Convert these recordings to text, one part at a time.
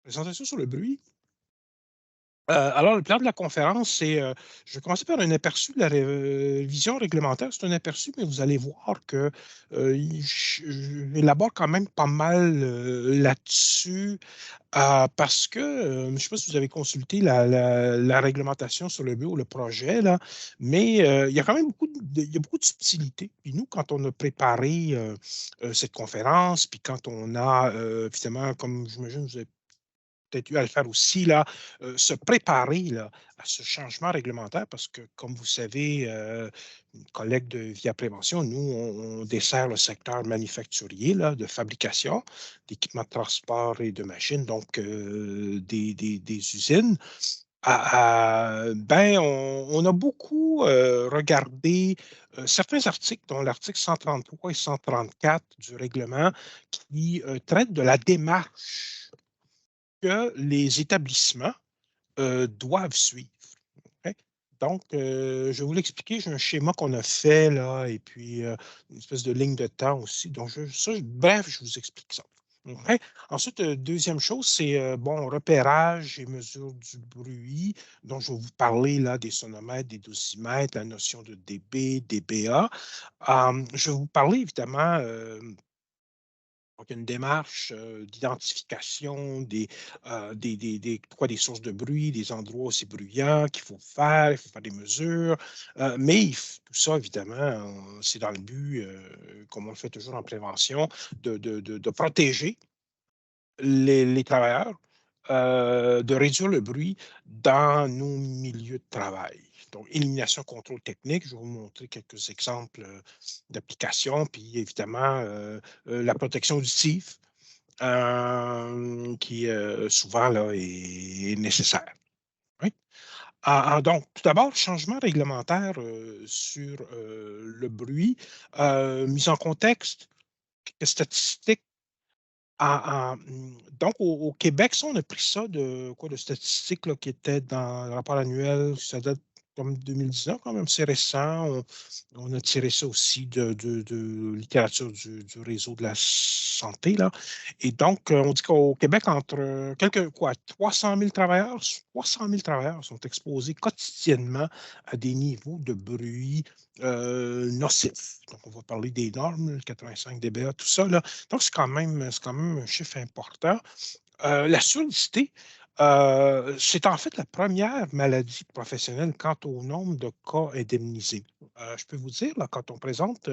Présentation sur le bruit. Alors, le plan de la conférence, c'est, je vais commencer par un aperçu de la révision réglementaire. C'est un aperçu, mais vous allez voir que j'élabore quand même pas mal là-dessus parce que, je ne sais pas si vous avez consulté la réglementation sur le but ou le projet, là, mais il y a quand même il y a beaucoup de subtilités. Puis nous, quand on a préparé cette conférence, puis quand on a, finalement, comme j'imagine, vous avez peut-être eu à le faire aussi, là, se préparer là, à ce changement réglementaire parce que, comme vous savez, collègues de Via Prévention, nous, on dessert le secteur manufacturier là, de fabrication d'équipements de transport et de machines, donc des usines. Ben, on a beaucoup regardé certains articles, dont l'article 133 et 134 du règlement, qui traitent de la démarche que les établissements doivent suivre. OK? Donc, je vais vous l'expliquer. J'ai un schéma qu'on a fait là, et puis une espèce de ligne de temps aussi. Donc, bref, je vous explique ça. OK? Ensuite, deuxième chose, c'est bon, repérage et mesure du bruit. Donc, je vais vous parler là des sonomètres, des dosimètres, la notion de dB, dBA. Je vais vous parler évidemment donc, une démarche d'identification des sources de bruit, des endroits où c'est bruyant, qu'il faut faire, il faut faire des mesures. Mais tout ça, évidemment, c'est dans le but, comme on le fait toujours en prévention, de protéger les travailleurs, de réduire le bruit dans nos milieux de travail. Donc, élimination, contrôle technique, je vais vous montrer quelques exemples d'applications, puis évidemment, la protection auditive, qui souvent là, est nécessaire. Oui. Donc, tout d'abord, changement réglementaire sur le bruit, mise en contexte, quelques statistiques donc, au Québec, ça, on a pris ça de quoi, de statistiques là, qui étaient dans le rapport annuel, ça date comme 2019, quand même, c'est récent. On a tiré ça aussi de littérature du réseau de la santé, là. Et donc, on dit qu'au Québec, entre quelques, quoi, 300 000 travailleurs sont exposés quotidiennement à des niveaux de bruit nocifs. Donc, on va parler des normes, le 85 dBA, tout ça, là. Donc, c'est quand même un chiffre important. La surdité, c'est en fait la première maladie professionnelle quant au nombre de cas indemnisés. Je peux vous dire, là, quand on présente,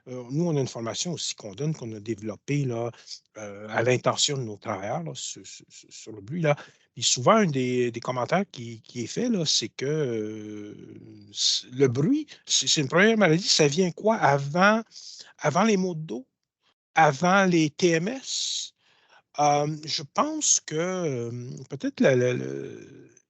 nous, on a une formation aussi qu'on donne, qu'on a développée là, à l'intention de nos travailleurs là, sur le bruit. Là. Puis souvent, un des commentaires qui est fait, là, c'est que le bruit, c'est une première maladie, ça vient quoi? Avant les maux de dos? Avant les TMS? Je pense que, peut-être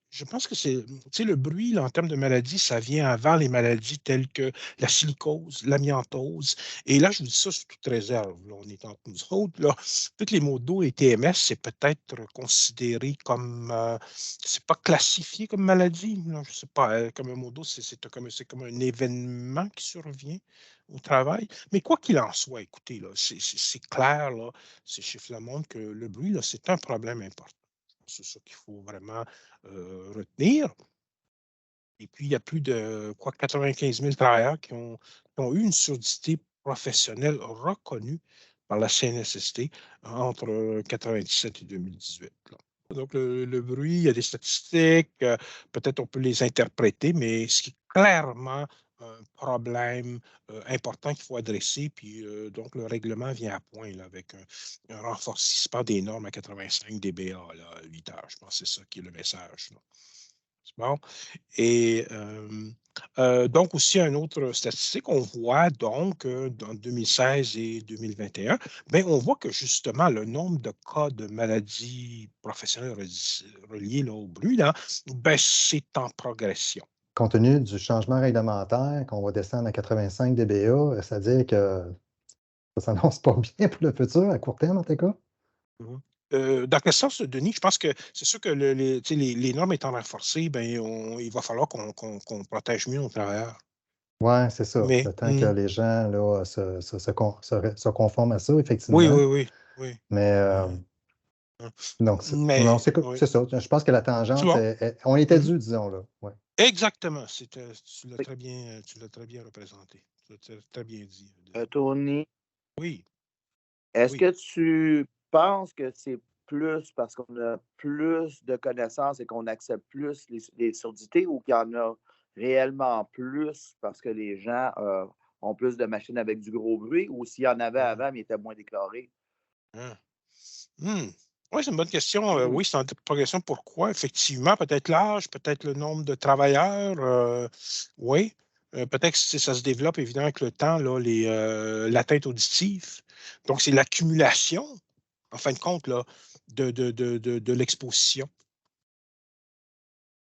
je pense que c'est tu sais, le bruit, là, en termes de maladies, ça vient avant les maladies telles que la silicose, l'amiantose et là, je vous dis ça sous toute réserve, là, on est entre nous autres, là. Tous les maux d'eau et TMS, c'est peut-être considéré comme, c'est pas classifié comme maladie, non, je sais pas, comme un mot d'eau, c'est comme un événement qui survient au travail. Mais quoi qu'il en soit, écoutez, là, c'est clair, là, ces chiffres-là montrent que le bruit, là, c'est un problème important. C'est ça qu'il faut vraiment retenir. Et puis, il y a plus de quoi 95 000 travailleurs qui ont eu une surdité professionnelle reconnue par la CNSST entre 97 et 2018. Là. Donc, le bruit, il y a des statistiques, peut-être on peut les interpréter, mais ce qui est clairement un problème important qu'il faut adresser. Puis, donc, le règlement vient à point là, avec un renforcement des normes à 85 dBA, là, à 8 heures. Je pense que c'est ça qui est le message. Là. C'est bon? Et donc aussi une autre statistique, on voit donc dans 2016 et 2021, ben, on voit que justement le nombre de cas de maladies professionnelles reliées là, au bruit, là, ben, c'est en progression. Compte tenu du changement réglementaire, qu'on va descendre à 85 dBA, c'est-à-dire que ça s'annonce pas bien pour le futur, à court terme en tout cas? Mhm. Dans quel sens, Denis? Je pense que c'est sûr que tu sais, les normes étant renforcées, ben, il va falloir qu'on protège mieux nos travailleurs. Ouais, c'est ça. Mais Le temps que les gens là, se conforment à ça, oui, effectivement. oui, oui, oui. Mais Mhm. hein. Donc, Mais oui, c'est ça. Je pense que la c'est tangente, bon. on était Mhm. dû, disons, là. Ouais. Exactement. Oui. Tu l'as très bien représenté. Tu l'as très bien dit. Tony, Oui, est-ce oui. que tu penses que c'est plus parce qu'on a plus de connaissances et qu'on accepte plus les surdités ou qu'il y en a réellement plus parce que les gens ont plus de machines avec du gros bruit ou s'il y en avait Mhm. avant, mais ils étaient moins déclarés? Hein. Hmm. Oui, c'est une bonne question. Hmm. Oui, c'est en progression. Pourquoi? Effectivement, peut-être l'âge, peut-être le nombre de travailleurs. Oui. Peut-être que ça se développe, évidemment, avec le temps, là, l'atteinte auditive. Donc, c'est l'accumulation, en fin de compte, là, de l'exposition.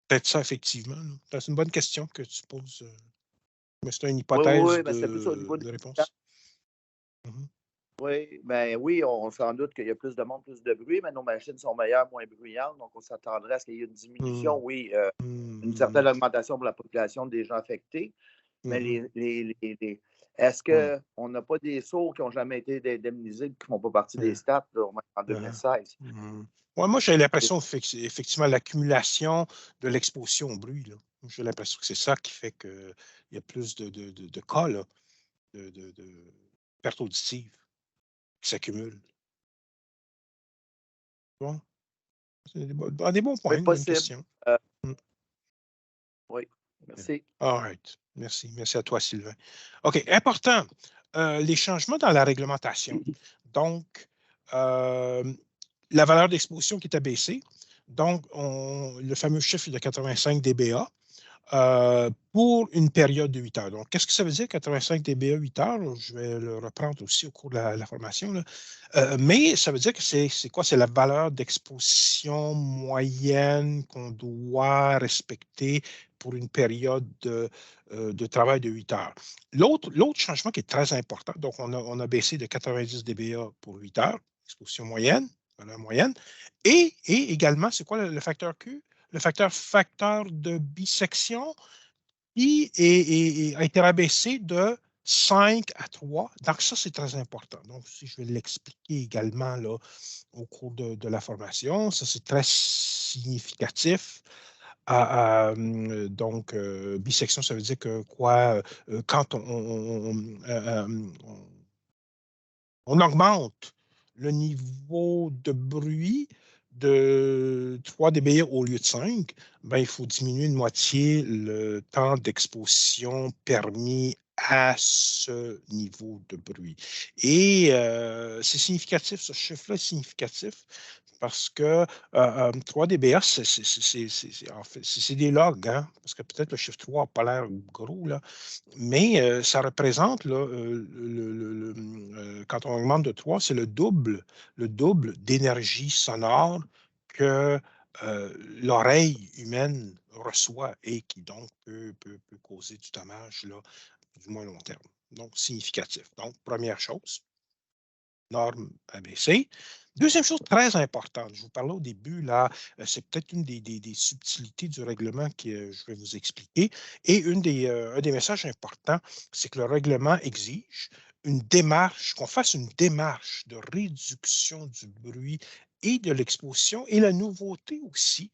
Peut-être ça, effectivement, là. C'est une bonne question que tu poses. Mais c'est une Oui, oui, hypothèse oui, mais c'était plus au niveau de des. réponse. Mhm. Oui, ben oui, on s'en doute qu'il y a plus de monde, plus de bruit, mais nos machines sont meilleures, moins bruyantes, donc on s'attendrait à ce qu'il y ait une diminution, Hmm. oui, une Hmm. certaine augmentation pour la population des gens affectés, mais Mhm. est-ce Ouais. qu'on n'a pas des sourds qui n'ont jamais été indemnisés, qui ne font pas partie des Ouais. stats là, en Ouais. 2016? Mhm. Ouais, moi, j'ai l'impression, effectivement, l'accumulation de l'exposition au bruit, là. J'ai l'impression que c'est ça qui fait qu'il y a plus de cas, là, de pertes auditives qui s'accumulent. Bon, c'est des bons Oui, points, une bonne possible. question. Euh, Mm. oui, merci. All right. Merci. Merci à toi, Sylvain. OK. Important, les changements dans la réglementation. Donc, euh, la valeur d'exposition qui est abaissée. Donc, le fameux chiffre de 85 dBA. Pour une période de 8 heures. Donc, qu'est-ce que ça veut dire, 85 dBA 8 heures? Je vais le reprendre aussi au cours de la formation, là. Mais ça veut dire que c'est quoi? C'est la valeur d'exposition moyenne qu'on doit respecter pour une période de travail de 8 heures. L'autre changement qui est très important, donc on a baissé de 90 dBA pour 8 heures, exposition moyenne, valeur moyenne, et également, c'est quoi le facteur Q? Le facteur de bisection qui a été rabaissé de 5 à 3. Donc, ça, c'est très important. Donc, si je vais l'expliquer également là, au cours de la formation, ça, c'est très significatif. Donc, bisection, ça veut dire que quoi? Quand on augmente le niveau de bruit de 3 dBA au lieu de 5, ben, il faut diminuer de moitié le temps d'exposition permis à ce niveau de bruit. Et c'est significatif, ce chiffre-là est significatif parce que 3 dBA, en fait, c'est des logs, hein, parce que peut-être le chiffre 3 n'a pas l'air gros, là, mais ça représente, là, quand on augmente de 3, c'est le double d'énergie sonore que l'oreille humaine reçoit et qui donc peut causer du dommage, là, du moins long terme. Donc, significatif. Donc, première chose, norme abaissée. Deuxième chose très importante, je vous parlais au début, là, c'est peut-être une des subtilités du règlement que je vais vous expliquer. Et un des messages importants, c'est que le règlement exige qu'on fasse une démarche de réduction du bruit et de l'exposition. Et la nouveauté aussi,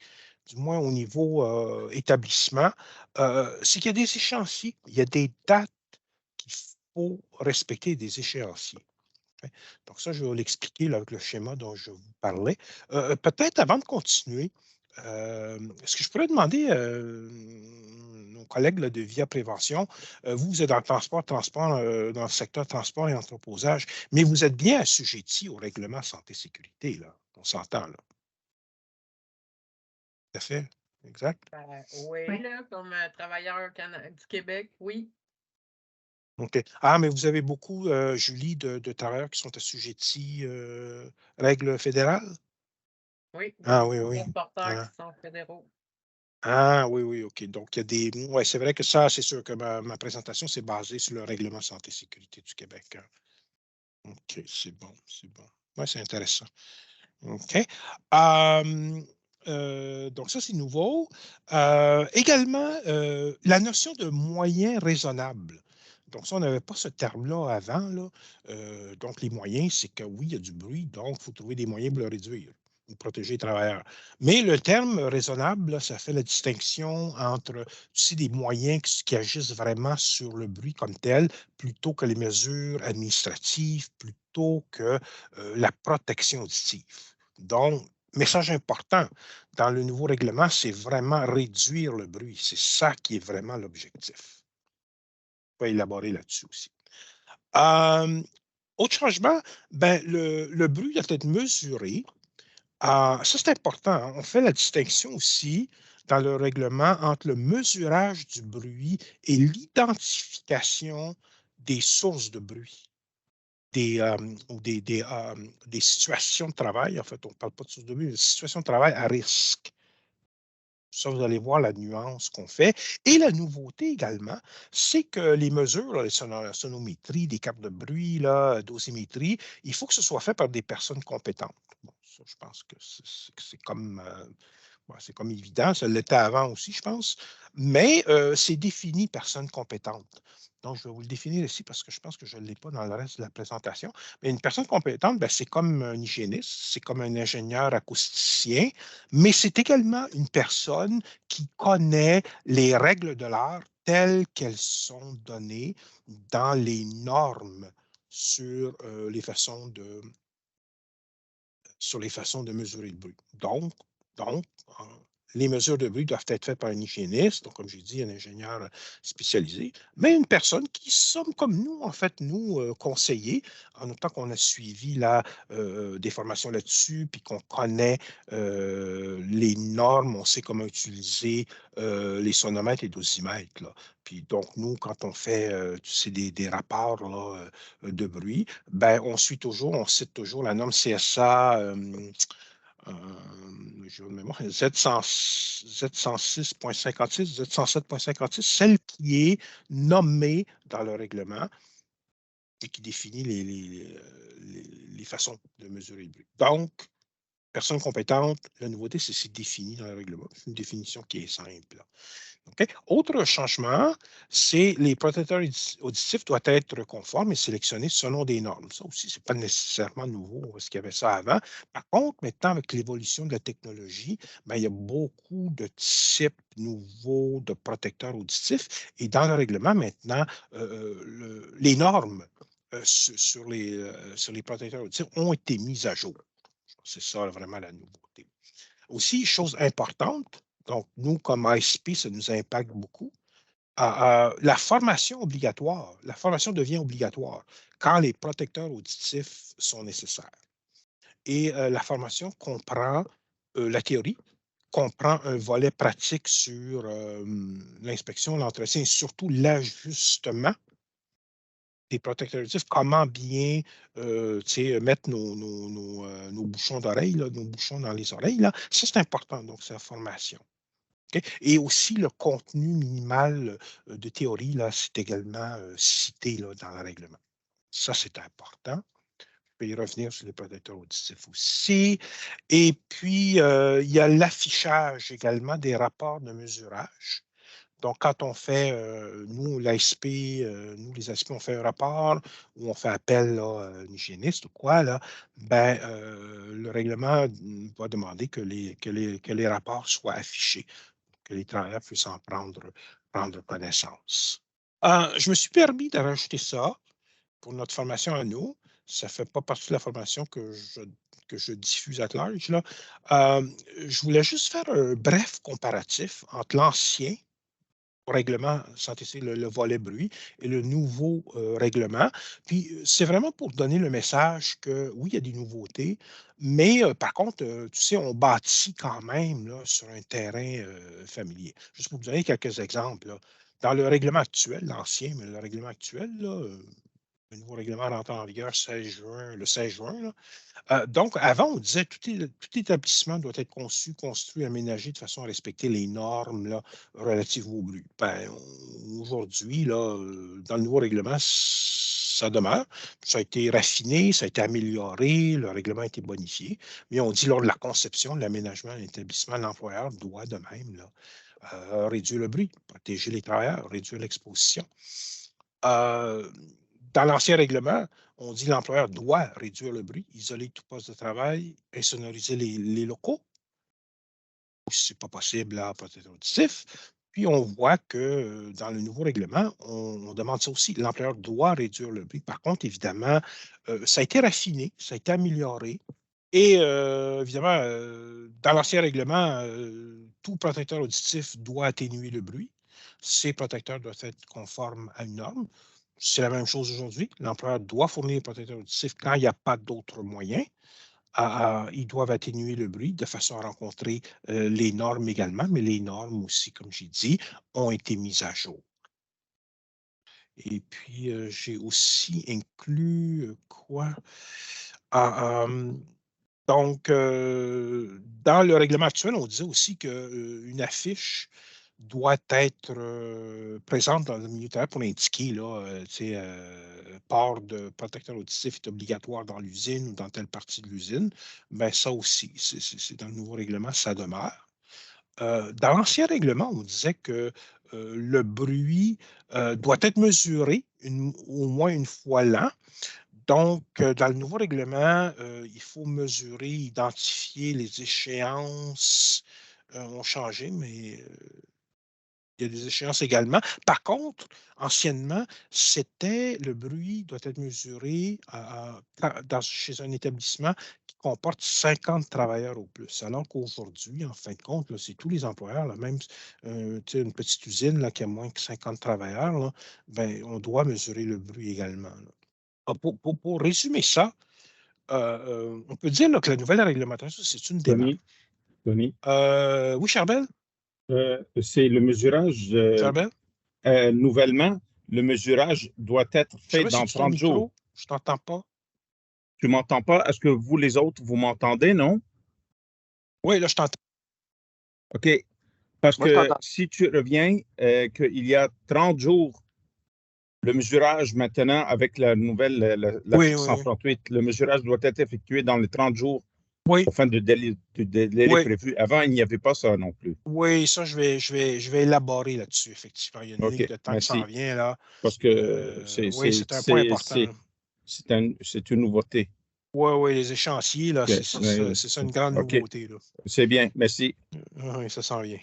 du moins au niveau établissement, c'est qu'il y a des échéanciers, il y a des dates qu'il faut respecter, des échéanciers. Donc ça, je vais l'expliquer avec le schéma dont je vous parlais. Peut-être avant de continuer, est-ce que je pourrais demander nos collègues là, de Via Prévention, vous êtes dans le transport, dans le secteur transport et entreposage, mais vous êtes bien assujetti au règlement santé-sécurité, là. On s'entend, là. Tout à fait. Exact. Oui, là, comme travailleur du Québec, oui. OK. Ah, mais vous avez beaucoup, Julie, de travailleurs qui sont assujettis règles fédérales? Oui, Ah beaucoup oui, de oui. transporteurs Ah. qui sont fédéraux. Ah oui, oui, OK. Donc, il y a des. Oui, c'est vrai que ça, c'est sûr que ma présentation, c'est basée sur le règlement santé et sécurité du Québec, hein. OK, c'est bon, c'est bon. Oui, c'est intéressant. OK. Donc, ça, c'est nouveau. Également, la notion de moyen raisonnable. Donc, ça, on n'avait pas ce terme-là avant, là. Donc, les moyens, c'est que oui, il y a du bruit, donc il faut trouver des moyens pour le réduire. ou protéger les travailleurs. Mais le terme raisonnable, là, ça fait la distinction entre des moyens qui agissent vraiment sur le bruit comme tel, plutôt que les mesures administratives, plutôt que la protection auditive. Donc, message important dans le nouveau règlement, c'est vraiment réduire le bruit. C'est ça qui est vraiment l'objectif. On va élaborer là-dessus aussi. Autre changement, ben, le bruit doit être mesuré. Ça, c'est important, hein. On fait la distinction aussi dans le règlement entre le mesurage du bruit et l'identification des sources de bruit, ou des situations de travail. En fait, on ne parle pas de sources de bruit, mais des situations de travail à risque. Ça, vous allez voir la nuance qu'on fait. Et la nouveauté également, c'est que les mesures, là, les sonométries, des cartes de bruit, là, dosimétrie, il faut que ce soit fait par des personnes compétentes. Bon, ça, je pense que c'est comme, c'est comme évident. Ça l'était avant aussi, je pense. Mais c'est défini personne compétente. Donc, je vais vous le définir ici parce que je pense que je ne l'ai pas dans le reste de la présentation. Mais une personne compétente, ben, c'est comme un hygiéniste, c'est comme un ingénieur acousticien, mais c'est également une personne qui connaît les règles de l'art telles qu'elles sont données dans les normes sur les façons de mesurer le bruit. Donc, euh, les mesures de bruit doivent être faites par un hygiéniste, donc comme j'ai dit, un ingénieur spécialisé, mais une personne qui sommes comme nous, en fait, nous, conseillers, en autant qu'on a suivi là, des formations là-dessus, puis qu'on connaît les normes, on sait comment utiliser les sonomètres et dosimètres, là. Puis donc, nous, quand on fait des rapports là, de bruit, ben, on cite toujours la norme CSA j'ai de mémoire, Z106.56, Z107.56, celle qui est nommée dans le règlement et qui définit les façons de mesurer le bruit. Donc, personne compétente, la nouveauté, c'est défini dans le règlement. C'est une définition qui est simple, là. Okay. Autre changement, c'est les protecteurs auditifs doivent être conformes et sélectionnés selon des normes. Ça aussi, ce n'est pas nécessairement nouveau parce qu'il y avait ça avant. Par contre, maintenant, avec l'évolution de la technologie, ben, il y a beaucoup de types nouveaux de protecteurs auditifs et dans le règlement, maintenant, les normes sur les protecteurs auditifs ont été mises à jour. C'est ça vraiment la nouveauté. Aussi, chose importante, donc nous, comme ASP, ça nous impacte beaucoup. La formation obligatoire, la formation devient obligatoire quand les protecteurs auditifs sont nécessaires. Et la formation comprend la théorie, comprend un volet pratique sur l'inspection, l'entretien et surtout l'ajustement des protecteurs auditifs, comment bien mettre nos bouchons d'oreilles, nos bouchons dans les oreilles. Là. Ça, c'est important, donc c'est la formation. Okay? Et aussi le contenu minimal de théorie, là, c'est également cité là, dans le règlement. Ça, c'est important. Je peux y revenir sur les protecteurs auditifs aussi. Et puis, il y a l'affichage également des rapports de mesurage. Donc, quand on fait, nous, l'ASP, nous, les ASP, on fait un rapport où on fait appel là, à un hygiéniste ou quoi, là, ben, le règlement va demander que les rapports soient affichés, que les travailleurs puissent en prendre connaissance. Je me suis permis de rajouter ça pour notre formation à nous. Ça ne fait pas partie de la formation que je diffuse à large. Là. Je voulais juste faire un bref comparatif entre l'ancien règlement santé, c'est le volet bruit et le nouveau règlement. Puis, c'est vraiment pour donner le message que oui, il y a des nouveautés, mais par contre, tu sais, on bâtit quand même là, sur un terrain familier. Juste pour vous donner quelques exemples. Là. Dans le règlement actuel, l'ancien, mais le règlement actuel, là, le nouveau règlement rentre en vigueur le 16 juin. Là. Donc, avant, on disait que tout établissement doit être conçu, construit, aménagé de façon à respecter les normes là, relatives au bruit. Ben, aujourd'hui, là, dans le nouveau règlement, ça demeure. Ça a été raffiné, ça a été amélioré, le règlement a été bonifié. Mais on dit lors de la conception, de l'aménagement de l'établissement, l'employeur doit de même là, réduire le bruit, protéger les travailleurs, réduire l'exposition. Dans l'ancien règlement, on dit l'employeur doit réduire le bruit, isoler tout poste de travail, insonoriser les locaux. Si ce n'est pas possible à protecteur auditif. Puis on voit que dans le nouveau règlement, on demande ça aussi. L'employeur doit réduire le bruit. Par contre, évidemment, ça a été raffiné, ça a été amélioré. Et évidemment, dans l'ancien règlement, tout protecteur auditif doit atténuer le bruit. Ces protecteurs doivent être conformes à une norme. C'est la même chose aujourd'hui. L'employeur doit fournir un protecteur auditif quand il n'y a pas d'autres moyens. Ils doivent atténuer le bruit de façon à rencontrer les normes également, mais les normes aussi, comme j'ai dit, ont été mises à jour. Et puis, j'ai aussi inclus quoi? Donc, dans le règlement actuel, on disait aussi qu'une affiche doit être présente dans le milieu de travail pour indiquer là, port de protecteur auditif est obligatoire dans l'usine ou dans telle partie de l'usine. Bien, ça aussi, c'est dans le nouveau règlement, ça demeure. Dans l'ancien règlement, on disait que le bruit doit être mesuré au moins une fois l'an. Donc, dans le nouveau règlement, il faut mesurer, identifier les échéances ont changé, mais il y a des échéances également. Par contre, anciennement, c'était le bruit doit être mesuré chez un établissement qui comporte 50 travailleurs ou plus. Alors qu'aujourd'hui, en fin de compte, c'est tous les employeurs, là, même une petite usine là, qui a moins que 50 travailleurs, là, ben, on doit mesurer le bruit également. Pour résumer ça, on peut dire là, que la nouvelle réglementation, c'est une démarche. Tony, Oui, Charbel? c'est le mesurage. Charbel? Nouvellement, le mesurage doit être fait Charbel, dans c'est ton 30 micro? jours. Je ne t'entends pas. Tu ne m'entends pas? Est-ce que vous, les autres, vous m'entendez, non? Oui, là, je t'entends. OK. Parce Moi, je que t'entends. si tu reviens qu'il y a 30 jours, le mesurage maintenant, avec la nouvelle, la Oui, fixe oui. 138, le mesurage doit être effectué dans les 30 jours Oui, au fin du délai Oui. prévu. Avant, il n'y avait pas ça non plus. oui, ça, je vais élaborer là-dessus, effectivement. Il y a une OK, ligne de temps qui s'en merci. vient, là. Parce que Oui, c'est un point important. c'est une nouveauté. Oui, oui, les échéanciers, là, OK, c'est ça une grande OK. nouveauté, là. C'est bien, merci. Oui, ça s'en vient.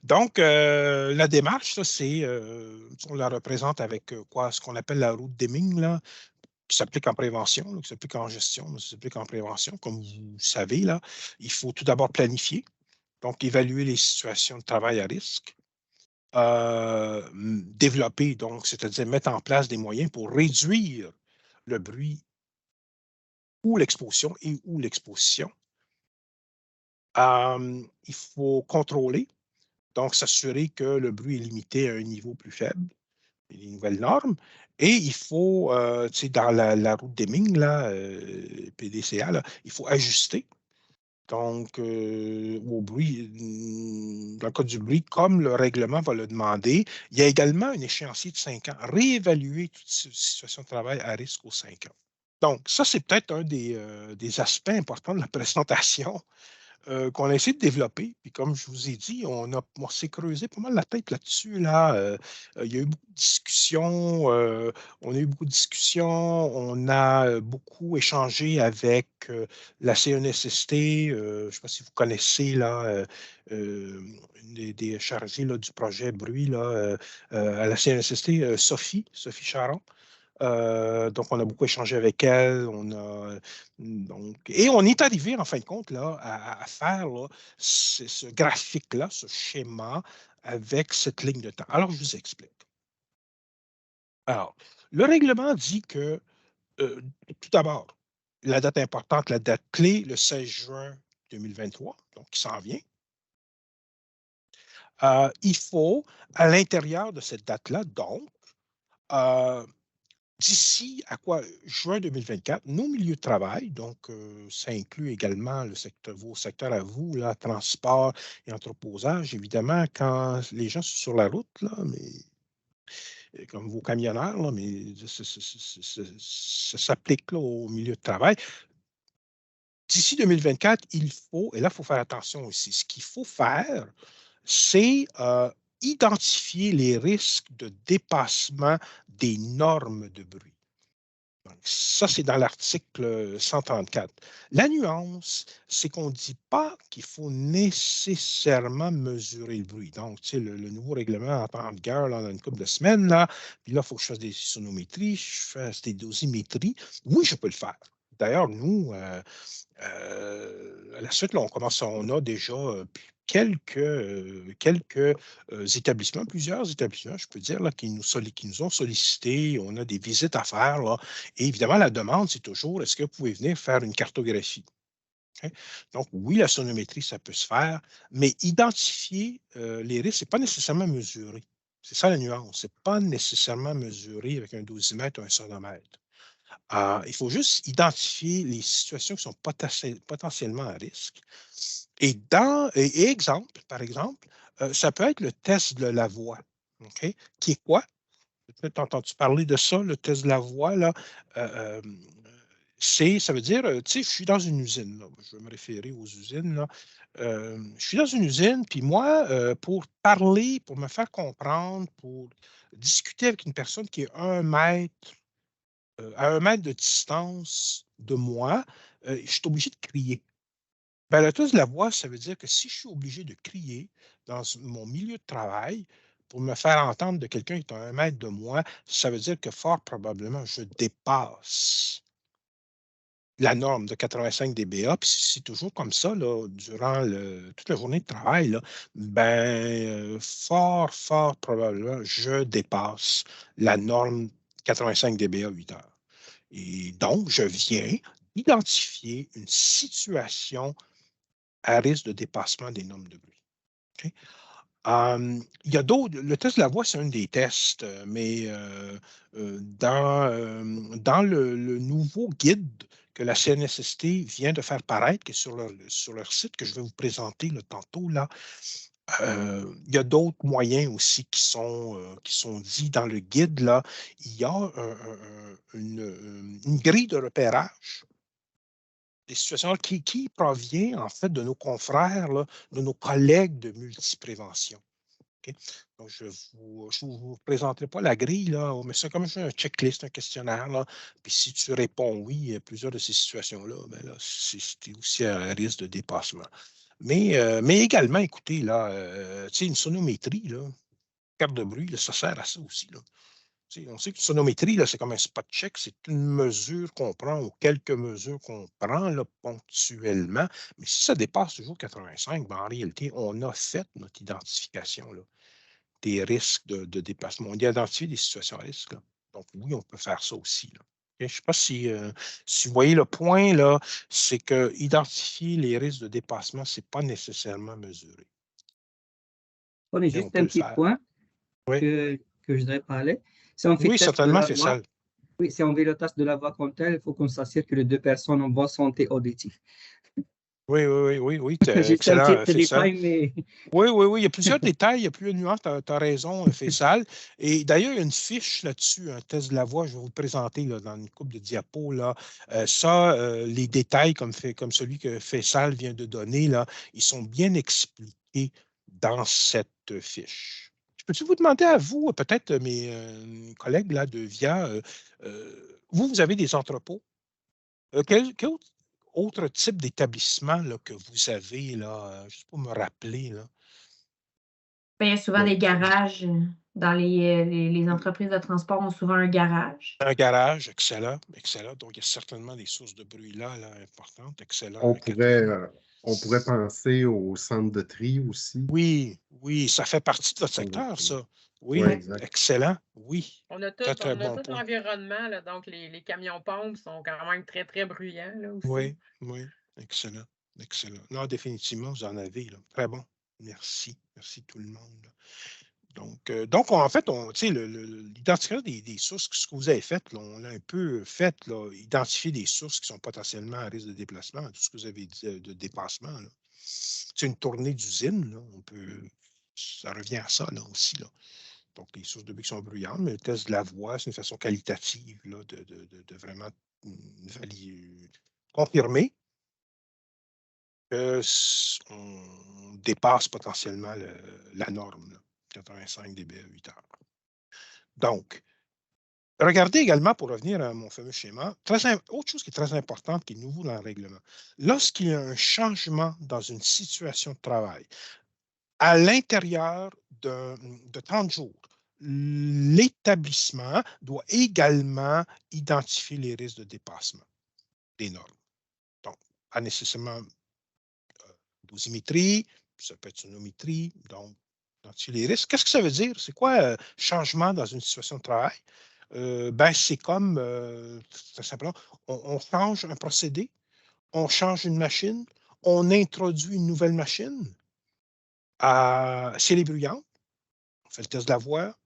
Donc, la démarche, ça, c'est, on la représente avec quoi? Ce qu'on appelle la route Deming, là, qui s'applique en prévention, là, qui s'applique en gestion, mais ça s'applique en prévention. Comme vous savez, là, il faut tout d'abord planifier, donc évaluer les situations de travail à risque, développer, donc, c'est-à-dire mettre en place des moyens pour réduire le bruit ou l'exposition ou l'exposition. Il faut contrôler, donc s'assurer que le bruit est limité à un niveau plus faible, les nouvelles normes. Et il faut, dans la route Deming, là, PDCA, là, il faut ajuster. Donc, au bruit, dans le cas du bruit, comme le règlement va le demander, il y a également un échéancier de 5 ans. Réévaluer toute situation de travail à risque aux 5 ans. Donc, ça, c'est peut-être un des aspects importants de la présentation qu'on a essayé de développer. Puis comme je vous ai dit, on s'est creusé pas mal la tête là-dessus. Là. Il y a eu beaucoup de discussions. On a eu beaucoup de discussions. On a beaucoup échangé avec la CNSST. Je ne sais pas si vous connaissez là, une des chargées là, du projet bruit là, à la CNSST, Sophie Charon. Donc, on a beaucoup échangé avec elle. Et on est arrivé, en fin de compte, là, à faire là, ce graphique-là, ce schéma avec cette ligne de temps. Alors, je vous explique. Alors, le règlement dit que, tout d'abord, la date importante, la date clé, le 16 juin 2023, donc qui s'en vient. Il faut, à l'intérieur de cette date-là, donc, d'ici à quoi? Juin 2024, nos milieux de travail, donc ça inclut également vos secteurs à vous, là, transport et entreposage, évidemment, quand les gens sont sur la route, là, mais comme vos camionneurs, là, mais ça s'applique là, au milieu de travail. D'ici 2024, il faut, et là, il faut faire attention aussi, ce qu'il faut faire, c'est identifier les risques de dépassement des normes de bruit. Donc, ça, c'est dans l'article 134. La nuance, c'est qu'on ne dit pas qu'il faut nécessairement mesurer le bruit. Donc, tu sais, le nouveau règlement en vigueur là, dans une couple de semaines, là, puis là, il faut que je fasse des sonométries, je fasse des dosimétries. Oui, je peux le faire. D'ailleurs, nous, à la suite, là, on a déjà quelques établissements, plusieurs établissements, je peux dire, là, qui nous ont sollicité. On a des visites à faire. Là. Et évidemment, la demande, c'est toujours est-ce que vous pouvez venir faire une cartographie? OK? Donc, oui, la sonométrie, ça peut se faire, mais identifier les risques, ce n'est pas nécessairement mesuré. C'est ça la nuance. Ce n'est pas nécessairement mesuré avec un dosimètre ou un sonomètre. Il faut juste identifier les situations qui sont potentiellement à risque. Et exemple, par exemple, ça peut être le test de la voix. OK? Qui est quoi? Peut-être entendu parler de ça, le test de la voix, là. Ça veut dire, tu sais, je suis dans une usine, là. Je vais me référer aux usines, là. Je suis dans une usine, puis moi, pour parler, pour me faire comprendre, pour discuter avec une personne qui est à 1 mètre de distance de moi, je suis obligé de crier. Ben, le test de la voix, ça veut dire que si je suis obligé de crier dans mon milieu de travail pour me faire entendre de quelqu'un qui est à 1 mètre de moi, ça veut dire que fort probablement, je dépasse la norme de 85 dBA. Puis si c'est toujours comme ça là, durant toute la journée de travail, là, fort probablement, je dépasse la norme 85 dBA 8 heures. Et donc, je viens identifier une situation à risque de dépassement des normes de bruit. OK? Il y a d'autres. Le test de la voix, c'est un des tests, mais dans le nouveau guide que la CNSST vient de faire paraître, qui est sur leur site, que je vais vous présenter là, tantôt, là, il y a d'autres moyens aussi qui sont dits dans le guide. Là. Il y a une grille de repérage des situations qui provient en fait de nos confrères, là, de nos collègues de multiprévention. OK? Donc, je ne vous présenterai pas la grille, là, mais c'est comme un checklist, un questionnaire. Là. Puis si tu réponds oui à plusieurs de ces situations-là, ben là, c'est aussi à risque de dépassement. Mais également, écoutez, là, une sonométrie, là, carte de bruit, là, ça sert à ça aussi. Là. On sait que la sonométrie, là, c'est comme un spot check, c'est une mesure qu'on prend ou quelques mesures qu'on prend là, ponctuellement. Mais si ça dépasse toujours 85, ben, en réalité, on a fait notre identification là, des risques de dépassement. On a identifié des situations à risque. Là. Donc, oui, on peut faire ça aussi. Là. Je ne sais pas si vous voyez le point, là, c'est que identifier les risques de dépassement, ce n'est pas nécessairement mesuré. On est Et on juste peut un le petit faire. point Oui, que je voudrais parler. Si on fait oui test de certainement, la fait voix, ça. oui, si on fait le test de la voix comme tel, il faut qu'on s'assure que les deux personnes ont bonne santé auditive. Oui, Juste un excellent, petit Faisal. détail, mais Oui, il y a plusieurs détails, il y a plusieurs nuances, tu as raison, Faisal. Et d'ailleurs, il y a une fiche là-dessus, un test de la voix, je vais vous le présenter là, dans une couple de diapos. Là. Les détails comme celui que Faisal vient de donner, là, ils sont bien expliqués dans cette fiche. Je peux-tu vous demander à vous, peut-être mes collègues là, de VIA, vous avez des entrepôts? Quel autre type d'établissement là, que vous avez, là, juste pour me rappeler, là? Ben, il y a souvent des garages. Dans les entreprises de transport ont souvent un garage. Un garage, excellent, excellent. Donc, il y a certainement des sources de bruit là importantes. Excellent, On Catherine. pourrait penser au centre de tri aussi. Oui, ça fait partie de votre Centre de secteur, tri. ça. Oui, Oui, exact. excellent. Oui, On a très, tout, très on a bon tout point. l'environnement, là, donc les camions-pompes sont quand même très, très bruyants là, aussi. Oui, excellent, excellent. Non, définitivement, vous en avez, là. Très bon. Merci. Merci tout le monde. Là. Donc, en fait, l'identification des sources, ce que vous avez fait, là, on l'a un peu fait, là, identifier des sources qui sont potentiellement à risque de déplacement, tout ce que vous avez dit de dépassement. C'est une tournée d'usine, ça revient à ça là, aussi. Là. Donc, les sources de bruit qui sont bruyantes, mais le test de la voix, c'est une façon qualitative là, de vraiment confirmer qu'on dépasse potentiellement la norme, là, 85 dB à 8 heures. Donc, Regardez également, pour revenir à mon fameux schéma, autre chose qui est très importante, qui est nouveau dans le règlement. Lorsqu'il y a un changement dans une situation de travail, à l'intérieur de 30 jours, l'établissement doit également identifier les risques de dépassement des normes. Donc, pas nécessairement dosimétrie, ça peut être sonométrie, donc identifier les risques. Qu'est-ce que ça veut dire? C'est quoi changement dans une situation de travail? C'est comme, très simplement, on change un procédé, on change une machine, on introduit une nouvelle machine. Si elle est bruyante, on fait le test de la voix,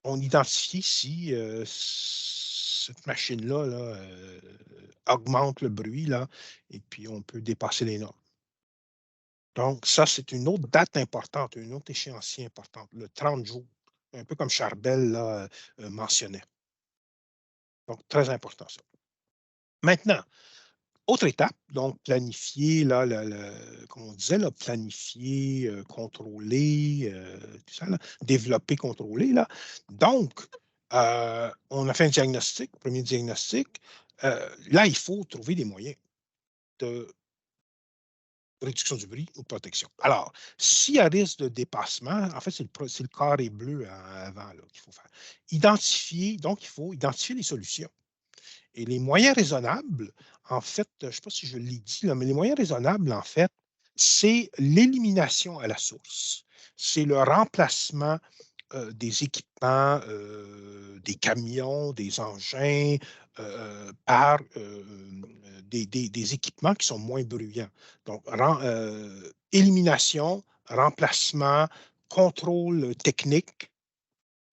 on identifie si cette machine-là là, augmente le bruit, là, et puis on peut dépasser les normes. Donc, ça, c'est une autre date importante, une autre échéancier importante, le 30 jours, un peu comme Charbel là, mentionnait. Donc, très important, ça. Maintenant, autre étape, donc planifier, là, comme on disait, là, planifier, contrôler, tout ça, là, développer, contrôler. Là. Donc, on a fait un diagnostic, premier diagnostic. Là, il faut trouver des moyens de réduction du bruit ou de protection. Alors, s'il y a risque de dépassement, en fait, c'est le carré bleu avant qu'il faut faire. Donc, il faut identifier les solutions. Et les moyens raisonnables, en fait, je ne sais pas si je l'ai dit, là, mais les moyens raisonnables, en fait, c'est l'élimination à la source. C'est le remplacement des équipements, des camions, des engins, par des équipements qui sont moins bruyants. Donc, élimination, remplacement, contrôle technique,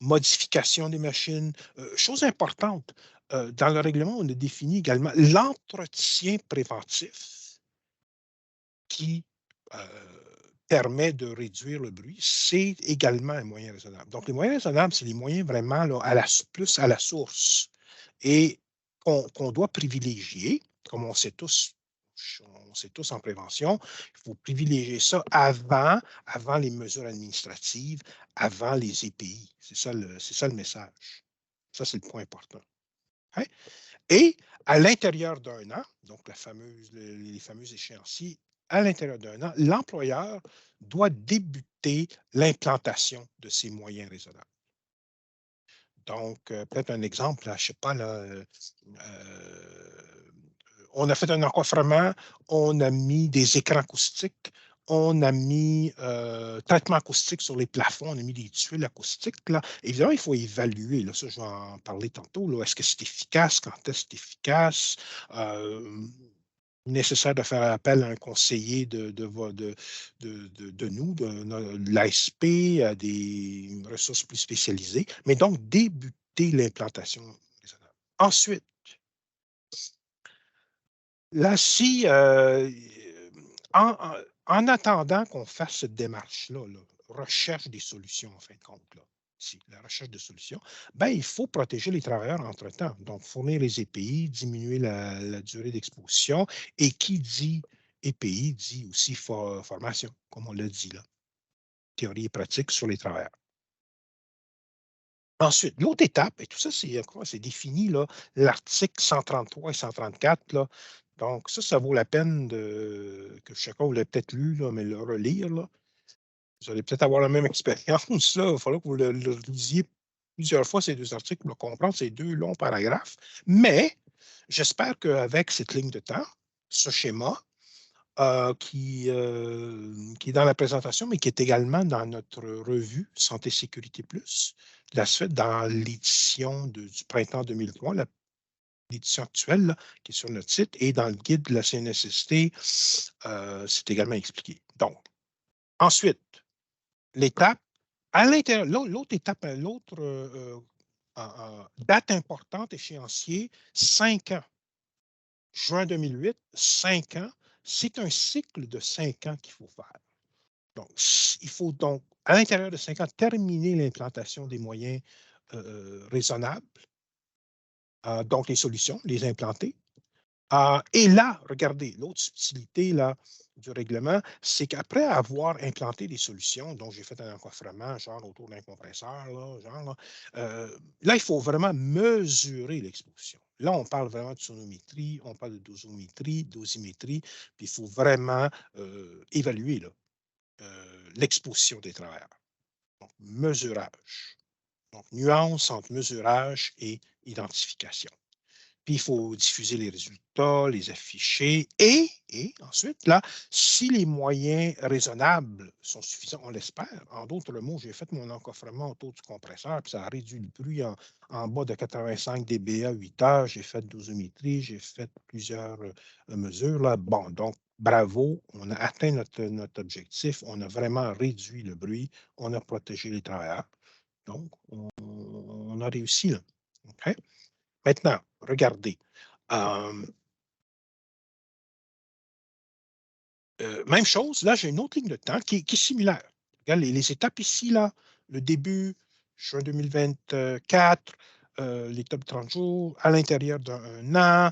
modification des machines. Chose importante, dans le règlement, on a défini également l'entretien préventif qui permet de réduire le bruit. C'est également un moyen raisonnable. Donc, les moyens raisonnables, c'est les moyens vraiment là, plus à la source et qu'on doit privilégier, comme on sait tous en prévention, il faut privilégier ça avant les mesures administratives, avant les EPI. C'est ça le message. Ça, c'est le point important. Hein? Et à l'intérieur d'un an, donc les fameux échéanciers, à l'intérieur d'un an, l'employeur doit débuter l'implantation de ces moyens raisonnables. Donc, peut-être un exemple, là, je ne sais pas, là, on a fait un encofrement, on a mis des écrans acoustiques, on a mis traitement acoustique sur les plafonds, on a mis des tuiles acoustiques. Là. Évidemment, il faut évaluer. Là, ça, je vais en parler tantôt. Est-ce que c'est efficace? Quand est-ce que c'est efficace? Nécessaire de faire appel à un conseiller de nous, de l'ASP, à des ressources plus spécialisées. Mais donc, débuter l'implantation raisonnable. Ensuite, là, si en attendant qu'on fasse cette démarche-là, recherche des solutions, en fin de compte, là, ici, la recherche de solutions, il faut protéger les travailleurs entre-temps. Donc, fournir les EPI, diminuer la durée d'exposition. Et qui dit EPI dit aussi formation, comme on l'a dit là. Théorie et pratique sur les travailleurs. Ensuite, l'autre étape, et tout ça, c'est défini, l'article 133 et 134, là. Donc, ça vaut la peine que chacun vous l'ait peut-être lu, là, mais le relire. Là. Vous allez peut-être avoir la même expérience. Là. Il va falloir que vous le lisiez plusieurs fois, ces deux articles, pour comprendre ces deux longs paragraphes. Mais j'espère qu'avec cette ligne de temps, ce schéma, qui est dans la présentation, mais qui est également dans notre revue Santé Sécurité Plus, la suite dans l'édition du printemps 2003, l'édition actuelle, là, qui est sur notre site, et dans le guide de la CNSST, c'est également expliqué. Donc, ensuite, l'étape, à l'intérieur, l'autre étape, l'autre date importante, échéancier, 5 ans. Juin 2008, 5 ans. C'est un cycle de 5 ans qu'il faut faire. Donc, il faut donc, à l'intérieur de 5 ans, terminer l'implantation des moyens raisonnables. Donc, les solutions, les implanter. Et là, regardez, l'autre subtilité là, du règlement, c'est qu'après avoir implanté des solutions, donc j'ai fait un encoffrement, genre autour d'un compresseur, là, il faut vraiment mesurer l'exposition. Là, on parle vraiment de sonométrie, on parle de dosimétrie, puis il faut vraiment évaluer l'exposition des travailleurs. Donc, mesurage. Donc, nuance entre mesurage et identification. Puis, il faut diffuser les résultats, les afficher et ensuite, là, si les moyens raisonnables sont suffisants, on l'espère. En d'autres mots, j'ai fait mon encoffrement autour du compresseur, puis ça a réduit le bruit en bas de 85 dB à 8 heures. J'ai fait dosimétrie, j'ai fait plusieurs mesures. Là. Bon, donc, bravo, on a atteint notre objectif, on a vraiment réduit le bruit, on a protégé les travailleurs. Donc, on a réussi là. OK? Maintenant, regardez. Même chose, là, j'ai une autre ligne de temps qui est similaire. Regarde les étapes ici, là, le début, juin 2024, l'étape de 30 jours, à l'intérieur d'un an.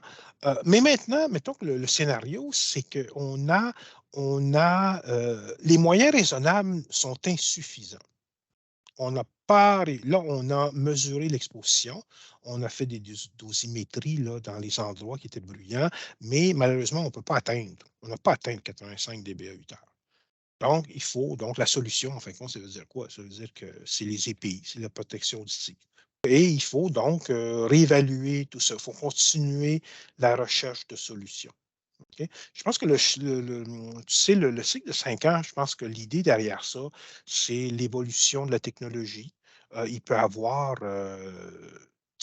Mais maintenant, mettons que le scénario, c'est qu'on a les moyens raisonnables sont insuffisants. On n'a pas, là, on a mesuré l'exposition, on a fait des dosimétries là, dans les endroits qui étaient bruyants, mais malheureusement, on ne peut pas atteindre. On n'a pas atteint 85 dB à 8 heures. Donc, il faut, donc la solution, en fin de compte, ça veut dire quoi? Ça veut dire que c'est les EPI, c'est la protection auditive. Et il faut donc réévaluer tout ça. Il faut continuer la recherche de solutions. Okay? Je pense que le cycle de 5 ans, je pense que l'idée derrière ça, c'est l'évolution de la technologie. Il peut y avoir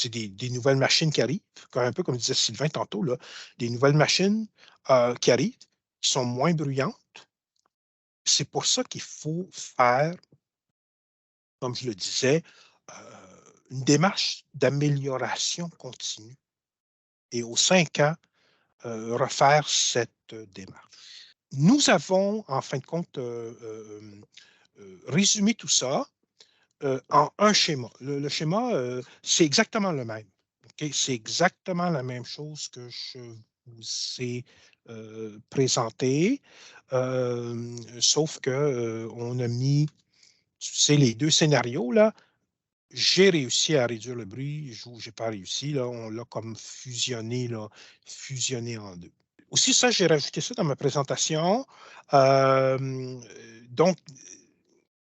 des nouvelles machines qui arrivent, un peu comme disait Sylvain tantôt, là, des nouvelles machines qui arrivent, qui sont moins bruyantes. C'est pour ça qu'il faut faire, comme je le disais, une démarche d'amélioration continue. Et aux 5 ans, refaire cette démarche. Nous avons, en fin de compte, résumé tout ça en un schéma. Le schéma, c'est exactement le même. Okay? C'est exactement la même chose que je vous ai présenté, sauf qu'on a mis, tu sais, les deux scénarios, là. J'ai réussi à réduire le bruit, je n'ai pas réussi, là, on l'a comme fusionné en deux. Aussi, ça, j'ai rajouté ça dans ma présentation. Donc,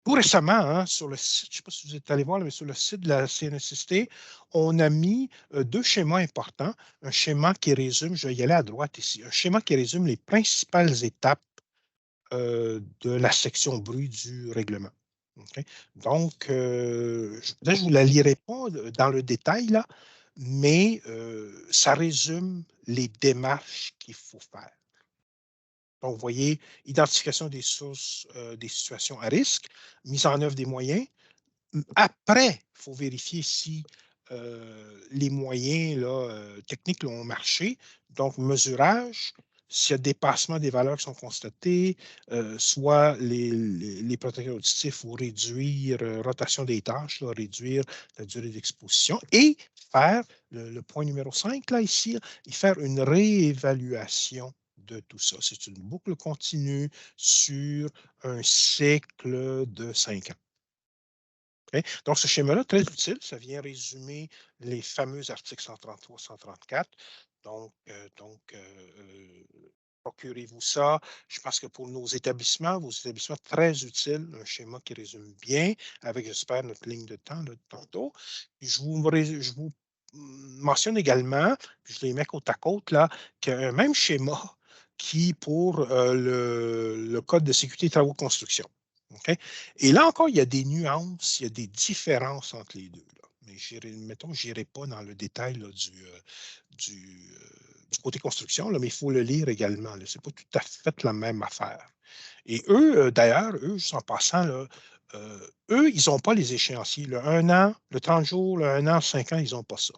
tout récemment, hein, sur le site, je ne sais pas si vous êtes allé voir, mais sur le site de la CNSST, on a mis deux schémas importants. Un schéma qui résume, je vais y aller à droite ici, un schéma qui résume les principales étapes de la section bruit du règlement. Okay? Donc, là, je ne vous la lirai pas dans le détail, là, mais ça résume les démarches qu'il faut faire. Donc, vous voyez, identification des sources des situations à risque, mise en œuvre des moyens. Après, il faut vérifier si les moyens là, techniques ont marché. Donc, mesurage, s'il y a dépassement des valeurs qui sont constatées, soit les protecteurs auditifs ou réduire rotation des tâches, là, réduire la durée d'exposition et faire le point numéro 5, là, ici, et faire une réévaluation de tout ça. C'est une boucle continue sur un cycle de 5 ans. Okay? Donc, ce schéma-là, très utile, ça vient résumer les fameux articles 133, 134. Donc, procurez-vous ça. Je pense que pour vos établissements, très utile, un schéma qui résume bien, avec, j'espère, notre ligne de temps là, tantôt. Je vous mentionne également, puis je les mets côte à côte, là, qu'il y a un même schéma qui, pour le Code de sécurité des travaux de construction. Okay? Et là encore, il y a des nuances, il y a des différences entre les deux. Là. Mais mettons, je n'irai pas dans le détail là, du côté construction, là, mais il faut le lire également. Ce n'est pas tout à fait la même affaire. Et eux, d'ailleurs, eux, juste en passant, là, eux, ils n'ont pas les échéanciers. Le 1 an, le 30 jours, le 1 an, 5 ans, ils n'ont pas ça.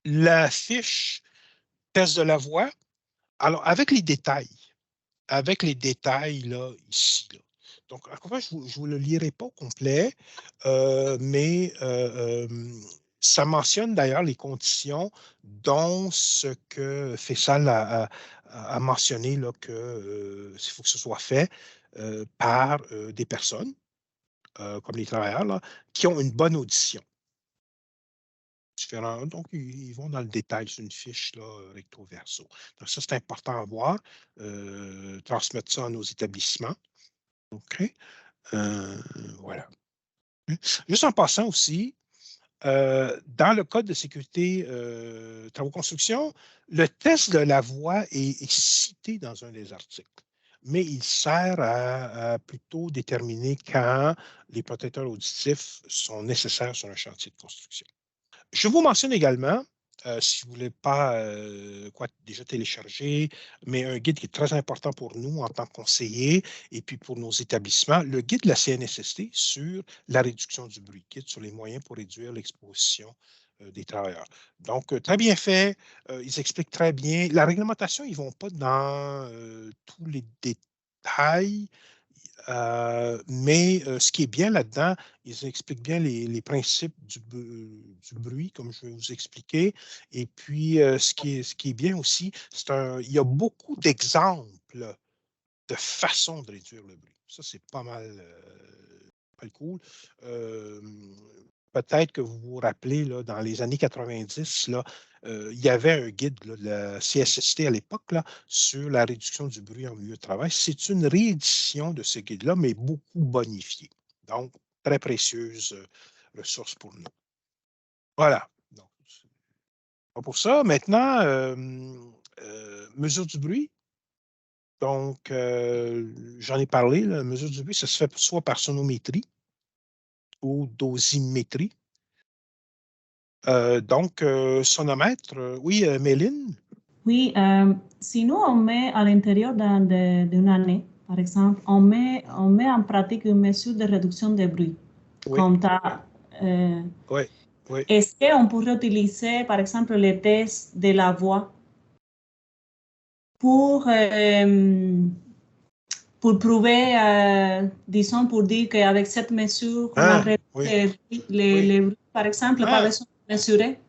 La fiche test de la voie, alors avec les détails là, ici, là. Donc, encore une fois, je ne vous le lirai pas au complet, mais Ça mentionne d'ailleurs les conditions, dont ce que Faisal a mentionné, là, que il faut que ce soit fait par des personnes, comme les travailleurs, là, qui ont une bonne audition. Différents. Donc, ils vont dans le détail sur une fiche là, recto verso. Donc, ça, c'est important à voir. Transmettre ça à nos établissements. OK. Voilà. Juste en passant aussi, dans le code de sécurité travaux construction, le test de la voix est cité dans un des articles, mais il sert à plutôt déterminer quand les protecteurs auditifs sont nécessaires sur un chantier de construction. Je vous mentionne également, si vous ne voulez pas déjà télécharger, mais un guide qui est très important pour nous en tant que conseillers et puis pour nos établissements, le guide de la CNSST sur la réduction du bruit, guide sur les moyens pour réduire l'exposition des travailleurs. Donc, très bien fait, ils expliquent très bien. La réglementation, ils ne vont pas dans tous les détails. Mais ce qui est bien là-dedans, ils expliquent bien les principes du bruit, comme je vais vous expliquer. Et puis, ce qui est bien aussi, il y a beaucoup d'exemples de façons de réduire le bruit. Ça, c'est pas mal cool. Peut-être que vous vous rappelez, là, dans les années 90, là, il y avait un guide là, de la CSST à l'époque là, sur la réduction du bruit en milieu de travail. C'est une réédition de ce guide-là, mais beaucoup bonifié. Donc, très précieuse ressource pour nous. Voilà. Donc, pour ça, maintenant, mesure du bruit. Donc, j'en ai parlé, la mesure du bruit, ça se fait soit par sonométrie ou dosimétrie. Donc, sonomètre, oui, Méline? Oui, si nous on met à l'intérieur d'une année, par exemple, on met en pratique une mesure de réduction de bruit, Oui. comme ça. Oui, oui. Est-ce qu'on pourrait utiliser, par exemple, les tests de la voix pour prouver, disons, pour dire qu'avec cette mesure, on a réduit les bruits, par exemple, pas besoin de mesurer?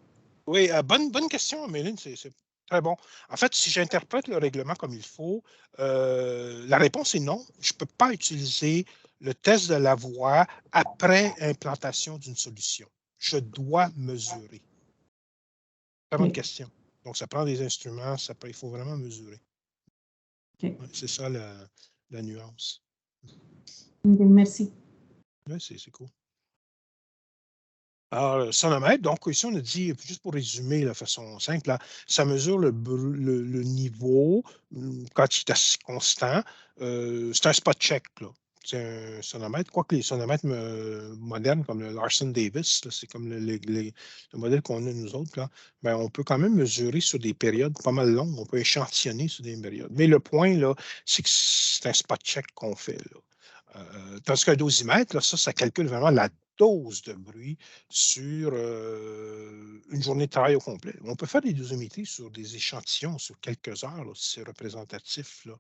Oui, bonne question, Méline, c'est très bon. En fait, si j'interprète le règlement comme il faut, la réponse est non. Je ne peux pas utiliser le test de la voix après implantation d'une solution. Je dois mesurer. Très bonne question. Donc, ça prend des instruments, il faut vraiment mesurer. Ouais, c'est ça la nuance. Merci. Oui, c'est cool. Alors, le sonomètre, donc ici, on a dit, juste pour résumer de façon simple, là, ça mesure le niveau quand il est assez constant. C'est un spot check, là. C'est un sonomètre. Quoique les sonomètres modernes, comme le Larson Davis, c'est comme le modèle qu'on a nous autres, là, ben, on peut quand même mesurer sur des périodes pas mal longues. On peut échantillonner sur des périodes. Mais le point, là, c'est que c'est un spot check qu'on fait, là. Tandis qu'un dosimètre, là, ça calcule vraiment la dose de bruit sur une journée de travail au complet. On peut faire des dosimétries sur des échantillons sur quelques heures, là, si c'est représentatif là,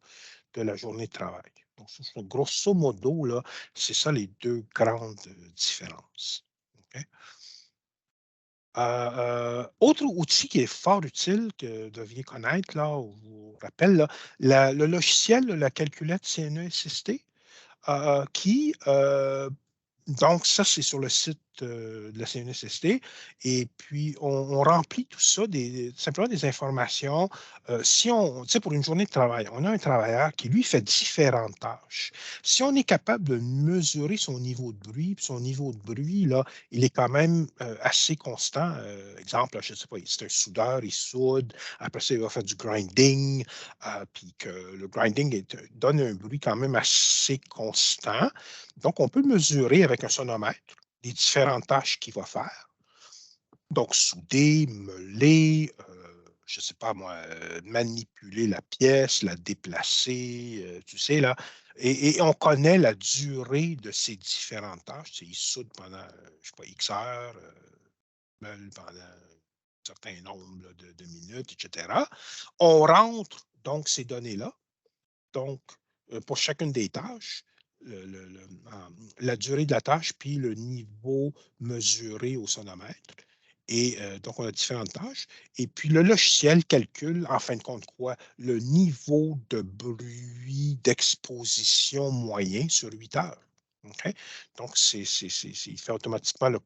de la journée de travail. Donc, grosso modo, là, c'est ça les deux grandes différences. Okay? Autre outil qui est fort utile que vous deviez connaître, là, je vous rappelle, là, le logiciel, la calculette CNESST, qui, donc ça, c'est sur le site de la CNSST. Et puis, on remplit tout ça, simplement des informations. Si on, tu sais, pour une journée de travail, on a un travailleur qui, lui, fait différentes tâches. Si on est capable de mesurer son niveau de bruit, puis son niveau de bruit, là, il est quand même assez constant. Exemple, je ne sais pas, c'est un soudeur, il soude. Après ça, il va faire du grinding. Puis que le grinding donne un bruit quand même assez constant. Donc, on peut mesurer avec un sonomètre les différentes tâches qu'il va faire. Donc, souder, meuler, je ne sais pas moi, manipuler la pièce, la déplacer, tu sais, là. Et on connaît la durée de ces différentes tâches. Tu sais, il soude pendant, je ne sais pas, X heures, meule pendant un certain nombre là, de minutes, etc. On rentre donc ces données-là. Donc, pour chacune des tâches, la durée de la tâche, puis le niveau mesuré au sonomètre. Et donc, on a différentes tâches. Et puis, le logiciel calcule, en fin de compte, quoi? Le niveau de bruit d'exposition moyen sur 8 heures. OK? Donc, il fait automatiquement le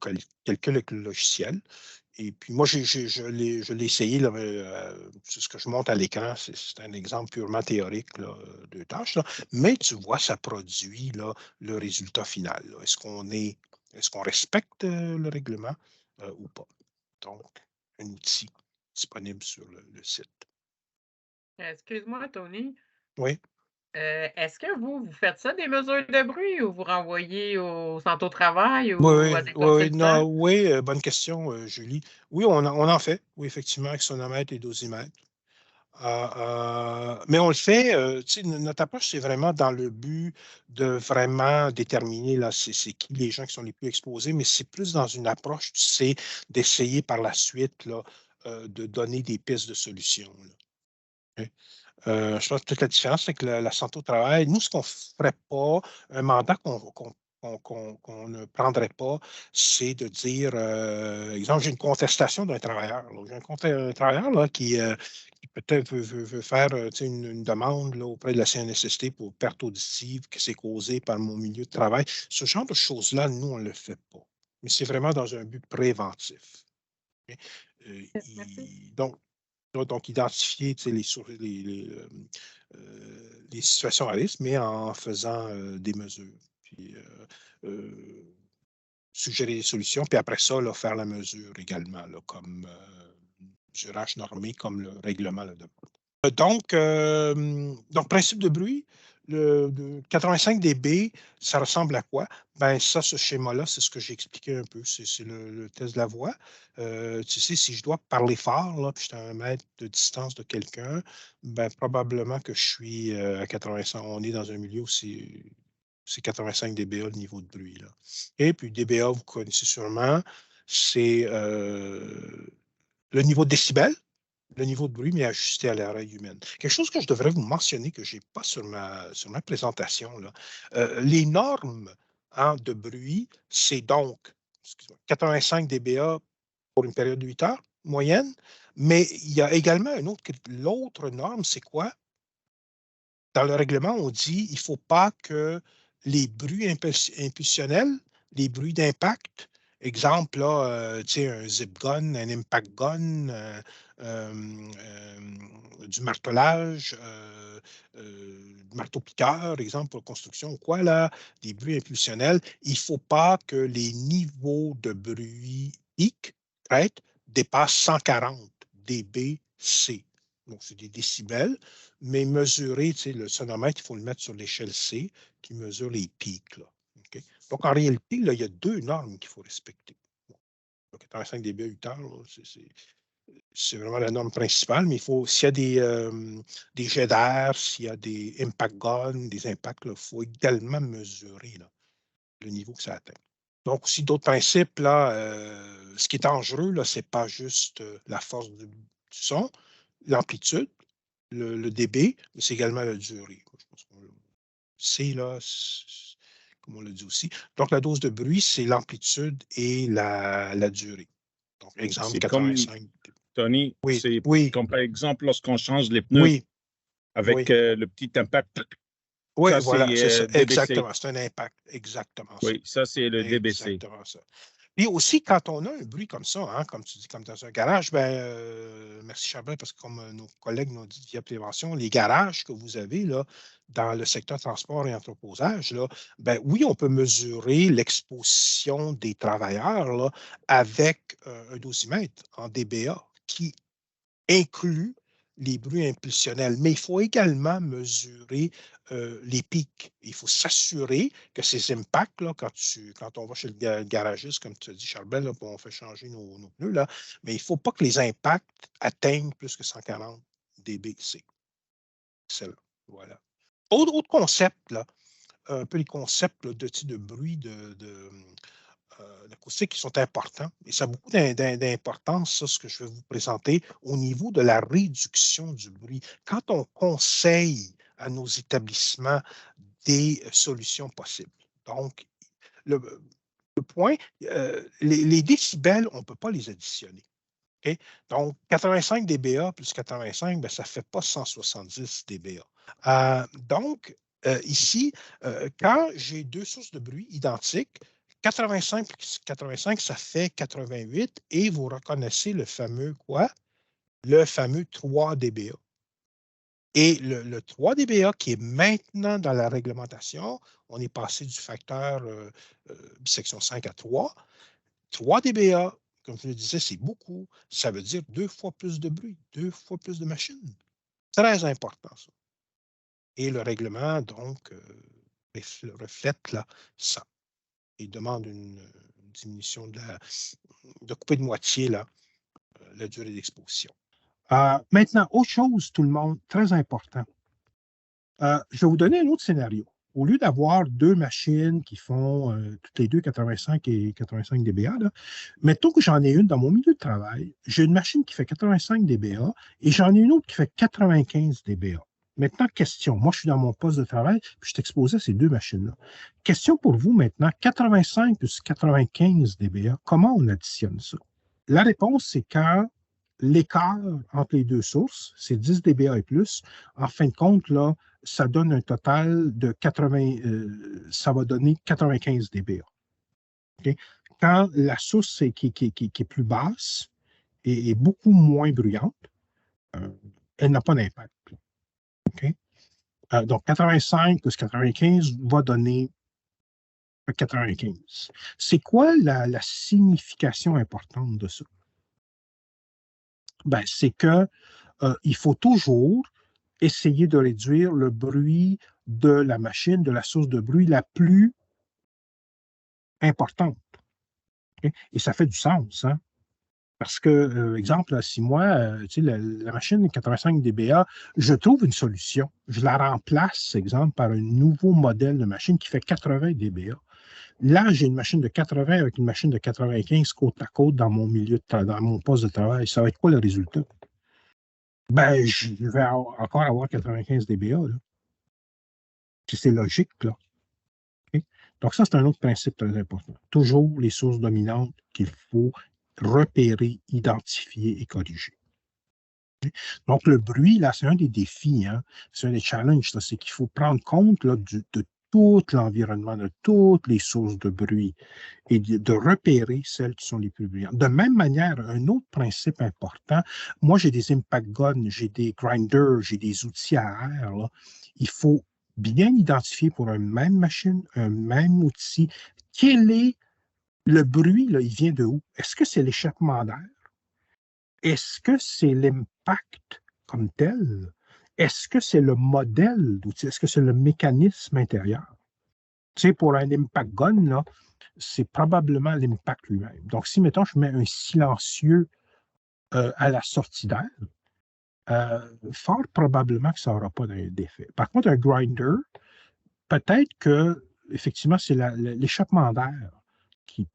calcul avec le logiciel. Et puis, moi, je l'ai essayé, là, c'est ce que je montre à l'écran, c'est un exemple purement théorique là, de tâches, là. Mais tu vois, ça produit là, le résultat final. Est-ce qu'on respecte le règlement ou pas? Donc, un outil disponible sur le site. Excuse-moi, Tony. Oui. Est-ce que vous faites ça, des mesures de bruit, ou vous renvoyez au centre au travail Oui, ou à des oui, consultants? bonne question, Julie. Oui, on en fait, oui, effectivement, avec sonomètre et dosimètre. Mais on le fait, tu sais, notre approche, c'est vraiment dans le but de vraiment déterminer là, c'est qui les gens qui sont les plus exposés, mais c'est plus dans une approche, tu sais, d'essayer par la suite là, de donner des pistes de solutions. Là. Je pense que toute la différence, c'est que la santé au travail, nous, ce qu'on ne ferait pas, un mandat qu'on ne prendrait pas, c'est de dire, exemple, j'ai une contestation d'un travailleur. Là. J'ai un travailleur là, qui peut-être veut faire tu sais, une demande là, auprès de la CNSST pour perte auditive qui s'est causée par mon milieu de travail. Ce genre de choses-là, nous, on ne le fait pas. Mais c'est vraiment dans un but préventif. OK? Merci. Donc, identifier tu sais, les situations à risque, mais en faisant des mesures. Puis, suggérer des solutions, puis après ça, là, faire la mesure également, là, comme mesurage normé, comme le règlement le demande. Donc, principe de bruit, de 85 dB, ça ressemble à quoi? Ben ça, ce schéma-là, c'est ce que j'ai expliqué un peu. C'est le test de la voix. Tu sais, si je dois parler fort, là, puis je suis à 1 mètre de distance de quelqu'un, ben probablement que je suis à 85. On est dans un milieu où c'est 85 dBA le niveau de bruit. Là. Et puis dBA, vous connaissez sûrement, c'est le niveau de décibel, le niveau de bruit, mais ajusté à l'oreille humaine. Quelque chose que je devrais vous mentionner que je n'ai pas sur ma présentation, là. Les normes de bruit, c'est donc 85 dBA pour une période de 8 heures moyenne, mais il y a également l'autre norme, c'est quoi? Dans le règlement, on dit qu'il ne faut pas que les bruits impulsionnels, les bruits d'impact, exemple, là, un zip gun, un impact gun, du martelage, du marteau-piqueur, exemple, pour la construction ou quoi, là, des bruits impulsionnels, il ne faut pas que les niveaux de bruit pic dépassent 140 dBc. Donc, c'est des décibels, mais mesurer, tu sais, le sonomètre, il faut le mettre sur l'échelle C qui mesure les pics. Là. Okay? Donc, en réalité, là, il y a 2 normes qu'il faut respecter. Bon, 85 dB à 8 heures, là, c'est vraiment la norme principale, mais il faut, s'il y a des jets d'air, s'il y a des impact guns, des impacts, il faut également mesurer là, le niveau que ça atteint. Donc, aussi, d'autres principes, là, ce qui est dangereux, ce n'est pas juste la force du son, l'amplitude, le dB, mais c'est également la durée. Je pense qu'on le sait, là, comme on l'a dit aussi. Donc, la dose de bruit, c'est l'amplitude et la durée. Donc, exemple, C'est 85. Tony, Oui, c'est oui, comme par exemple lorsqu'on change les pneus oui, avec oui. le petit impact. Oui, Ça, voilà, c'est ça. DBC. Exactement. C'est un impact. Exactement ça. Oui, ça, c'est le DBC. Exactement ça. Puis aussi, quand on a un bruit comme ça, hein, comme tu dis, comme dans un garage, merci Charbel, parce que comme nos collègues nous dit via prévention, les garages que vous avez là, dans le secteur transport et entreposage, là, oui, on peut mesurer l'exposition des travailleurs là, avec un dosimètre en dBA qui inclut les bruits impulsionnels, mais il faut également mesurer les pics. Il faut s'assurer que ces impacts, là, quand on va chez le garagiste, comme tu as dit, Charbel, là, on fait changer nos pneus, là, mais il ne faut pas que les impacts atteignent plus que 140 dBc. Excellent. Voilà. Autre concept, là, un peu les concepts là, de bruit, d'acoustique qui sont importants. Et ça a beaucoup d'importance, ça, ce que je vais vous présenter, au niveau de la réduction du bruit. Quand on conseille à nos établissements des solutions possibles. Donc, Le point, les décibels, on ne peut pas les additionner. Okay? Donc, 85 dBA plus 85, ben, ça ne fait pas 170 dBA. Donc, ici, quand j'ai deux sources de bruit identiques, 85 plus 85, ça fait 88 et vous reconnaissez le fameux quoi? Le fameux 3 dBA. Et le 3 dBA qui est maintenant dans la réglementation, on est passé du facteur bisection 5 à 3. 3 dBA, comme je le disais, c'est beaucoup. Ça veut dire 2 fois plus de bruit, 2 fois plus de machines. Très important, ça. Et le règlement, donc, reflète là, ça. Il demande une diminution de couper de moitié là, la durée d'exposition. Maintenant, autre chose, tout le monde, très important. Je vais vous donner un autre scénario. Au lieu d'avoir deux machines qui font toutes les deux 85 et 85 dBA, là, mettons que j'en ai une dans mon milieu de travail, j'ai une machine qui fait 85 dBA et j'en ai une autre qui fait 95 dBA. Maintenant, question. Moi, je suis dans mon poste de travail, puis je suis exposé à ces deux machines-là. Question pour vous maintenant, 85 plus 95 dBA, comment on additionne ça? La réponse, c'est quand l'écart entre les deux sources, c'est 10 dBA et plus. En fin de compte, là, ça donne un total de 80, ça va donner 95 dBA. Okay? Quand la source qui est plus basse et est beaucoup moins bruyante, elle n'a pas d'impact. Okay? Donc, 85 plus 95 va donner 95. C'est quoi la signification importante de ça? Ben, c'est que il faut toujours essayer de réduire le bruit de la machine, de la source de bruit la plus importante. Okay? Et ça fait du sens, hein? Parce que, exemple, si moi, la machine 85 dBA, je trouve une solution. Je la remplace, exemple, par un nouveau modèle de machine qui fait 80 dBA. Là, j'ai une machine de 80 avec une machine de 95 côte à côte dans mon milieu dans mon poste de travail. Ça va être quoi le résultat? Ben, je vais encore avoir 95 dBA. Là. Puis c'est logique, là. Okay? Donc, ça, c'est un autre principe très important. Toujours les sources dominantes qu'il faut repérer, identifier et corriger. Okay? Donc, le bruit, là, c'est un des défis, hein? C'est un des challenges, c'est qu'il faut prendre compte là, de tout l'environnement, de toutes les sources de bruit et de repérer celles qui sont les plus bruyantes. De même manière, un autre principe important, moi j'ai des impact guns, j'ai des grinders, j'ai des outils à air. Là. Il faut bien identifier pour une même machine, un même outil, quel est le bruit, là, il vient de où? Est-ce que c'est l'échappement d'air? Est-ce que c'est l'impact comme tel? Est-ce que c'est le modèle d'outil? Est-ce que c'est le mécanisme intérieur? Tu sais, pour un impact gun, là, c'est probablement l'impact lui-même. Donc, si, mettons, je mets un silencieux à la sortie d'air, fort probablement que ça n'aura pas d'effet. Par contre, un grinder, peut-être que, effectivement, c'est l'échappement d'air qui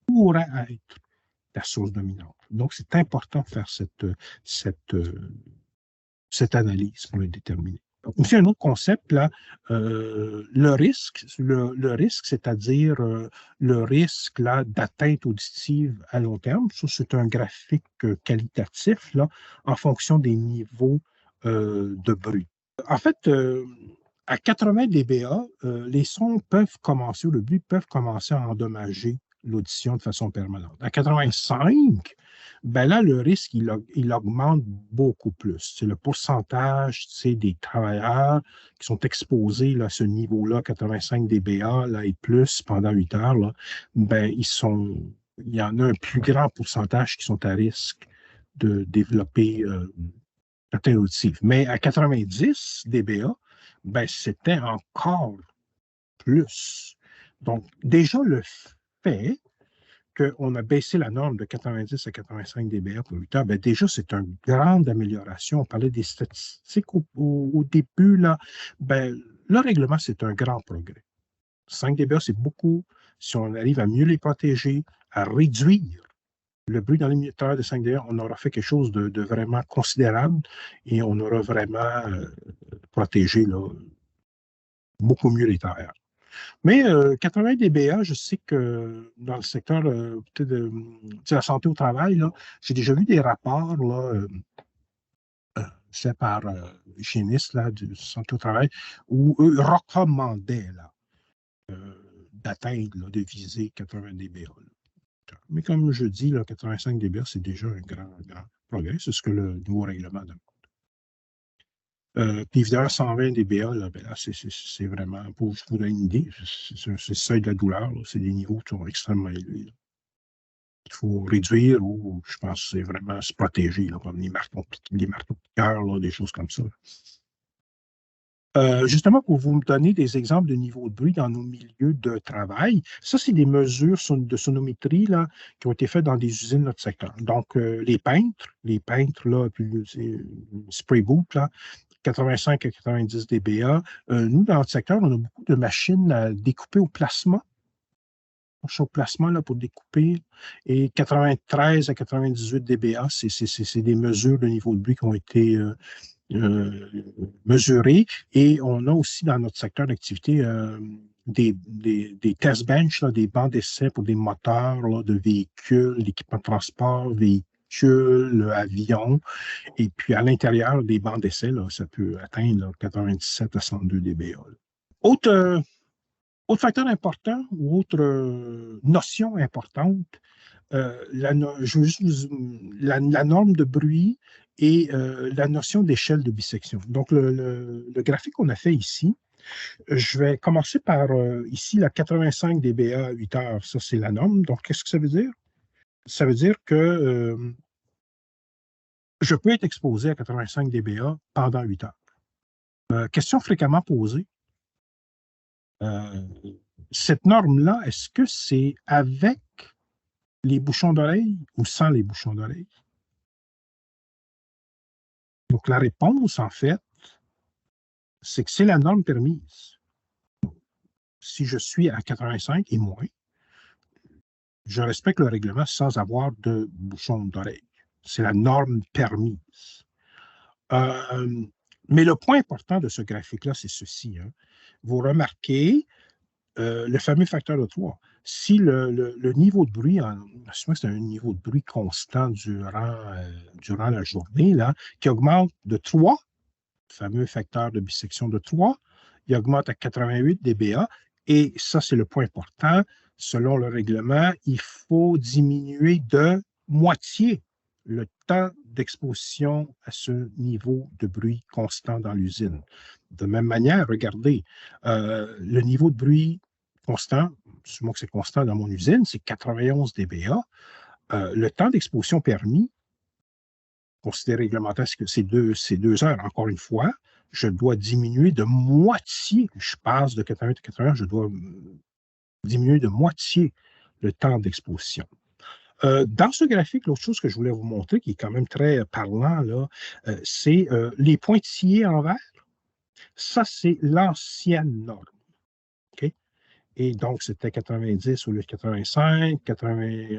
pourrait être la source dominante. Donc, c'est important de faire cette analyse pour le déterminer. Aussi, un autre concept, là, le risque, c'est-à-dire le risque là, d'atteinte auditive à long terme. Ça, c'est un graphique qualitatif là, en fonction des niveaux de bruit. En fait, à 80 dBA, les sons peuvent commencer, ou le bruit peuvent commencer à endommager l'audition de façon permanente. À 85, ben là, le risque, il augmente beaucoup plus. C'est le pourcentage des travailleurs qui sont exposés là, à ce niveau-là, 85 dBA là, et plus pendant 8 heures, là, ben, il y en a un plus grand pourcentage qui sont à risque de développer atteinte auditive. Mais à 90 dBA, ben, c'était encore plus. Donc, déjà, le fait qu'on a baissé la norme de 90 à 85 dBA pour 8 heures, bien déjà, c'est une grande amélioration. On parlait des statistiques au début, là. Ben, le règlement, c'est un grand progrès. 5 dBA, c'est beaucoup. Si on arrive à mieux les protéger, à réduire le bruit dans les milieux de travail de 5 dBA, on aura fait quelque chose de vraiment considérable et on aura vraiment protégé là, beaucoup mieux les travailleurs. Mais 80 dBA, je sais que dans le secteur peut-être de la santé au travail, j'ai déjà vu des rapports là, faits par hygiénistes du santé au travail où eux recommandaient d'atteindre, de viser 80 dBA. Mais comme je dis, 85 dBA, c'est déjà un grand progrès. C'est ce que le nouveau règlement demande. Puis évidemment, 120 dBA, c'est vraiment, pour vous donner une idée, c'est le seuil de la douleur, c'est des niveaux qui sont extrêmement élevés. Il faut réduire ou, je pense, c'est vraiment se protéger, comme les marteaux piqueurs, des choses comme ça. Justement, pour vous me donner des exemples de niveaux de bruit dans nos milieux de travail, ça, c'est des mesures de sonométrie qui ont été faites dans des usines de notre secteur. Donc, les peintres, puis spray boot, 85 à 90 dBA. Nous, dans notre secteur, on a beaucoup de machines à découper au plasma. Au plasma pour découper. Et 93 à 98 dBA, c'est des mesures de niveau de bruit qui ont été mesurées. Et on a aussi dans notre secteur d'activité des test bench, des bancs d'essai pour des moteurs de véhicules, d'équipements de transport, véhicules, avions. Et puis à l'intérieur des bancs d'essai, ça peut atteindre 97 à 102 dBA. Autre facteur important ou autre notion importante, la norme de bruit et la notion d'échelle de bisection. Donc, le graphique qu'on a fait ici, je vais commencer par ici la 85 dBA à 8 heures. Ça, c'est la norme. Donc, qu'est-ce que ça veut dire? Ça veut dire que je peux être exposé à 85 dBA pendant 8 heures. Question fréquemment posée. Cette norme-là, est-ce que c'est avec les bouchons d'oreille ou sans les bouchons d'oreille? Donc, la réponse, en fait, c'est que c'est la norme permise. Si je suis à 85 et moins, je respecte le règlement sans avoir de bouchons d'oreille. C'est la norme permise. Mais le point important de ce graphique-là, c'est ceci. Vous remarquez le fameux facteur de 3. Si le niveau de bruit, assumons que c'est un niveau de bruit constant durant la journée, qui augmente de 3, le fameux facteur de bisection de 3, il augmente à 88 dBA, et ça, c'est le point important. Selon le règlement, il faut diminuer de moitié le temps d'exposition à ce niveau de bruit constant dans l'usine. De même manière, regardez, le niveau de bruit constant, moi que c'est constant dans mon usine, c'est 91 dBA. Le temps d'exposition permis, considéré réglementaire, c'est que c'est 2 heures. Encore une fois, je dois diminuer de moitié. Je passe de 88 à 81, je dois diminuer de moitié le temps d'exposition. Dans ce graphique, l'autre chose que je voulais vous montrer, qui est quand même très parlant, c'est les pointillés en vert. Ça, c'est l'ancienne norme. Okay? Et donc, c'était 90 au lieu de 85.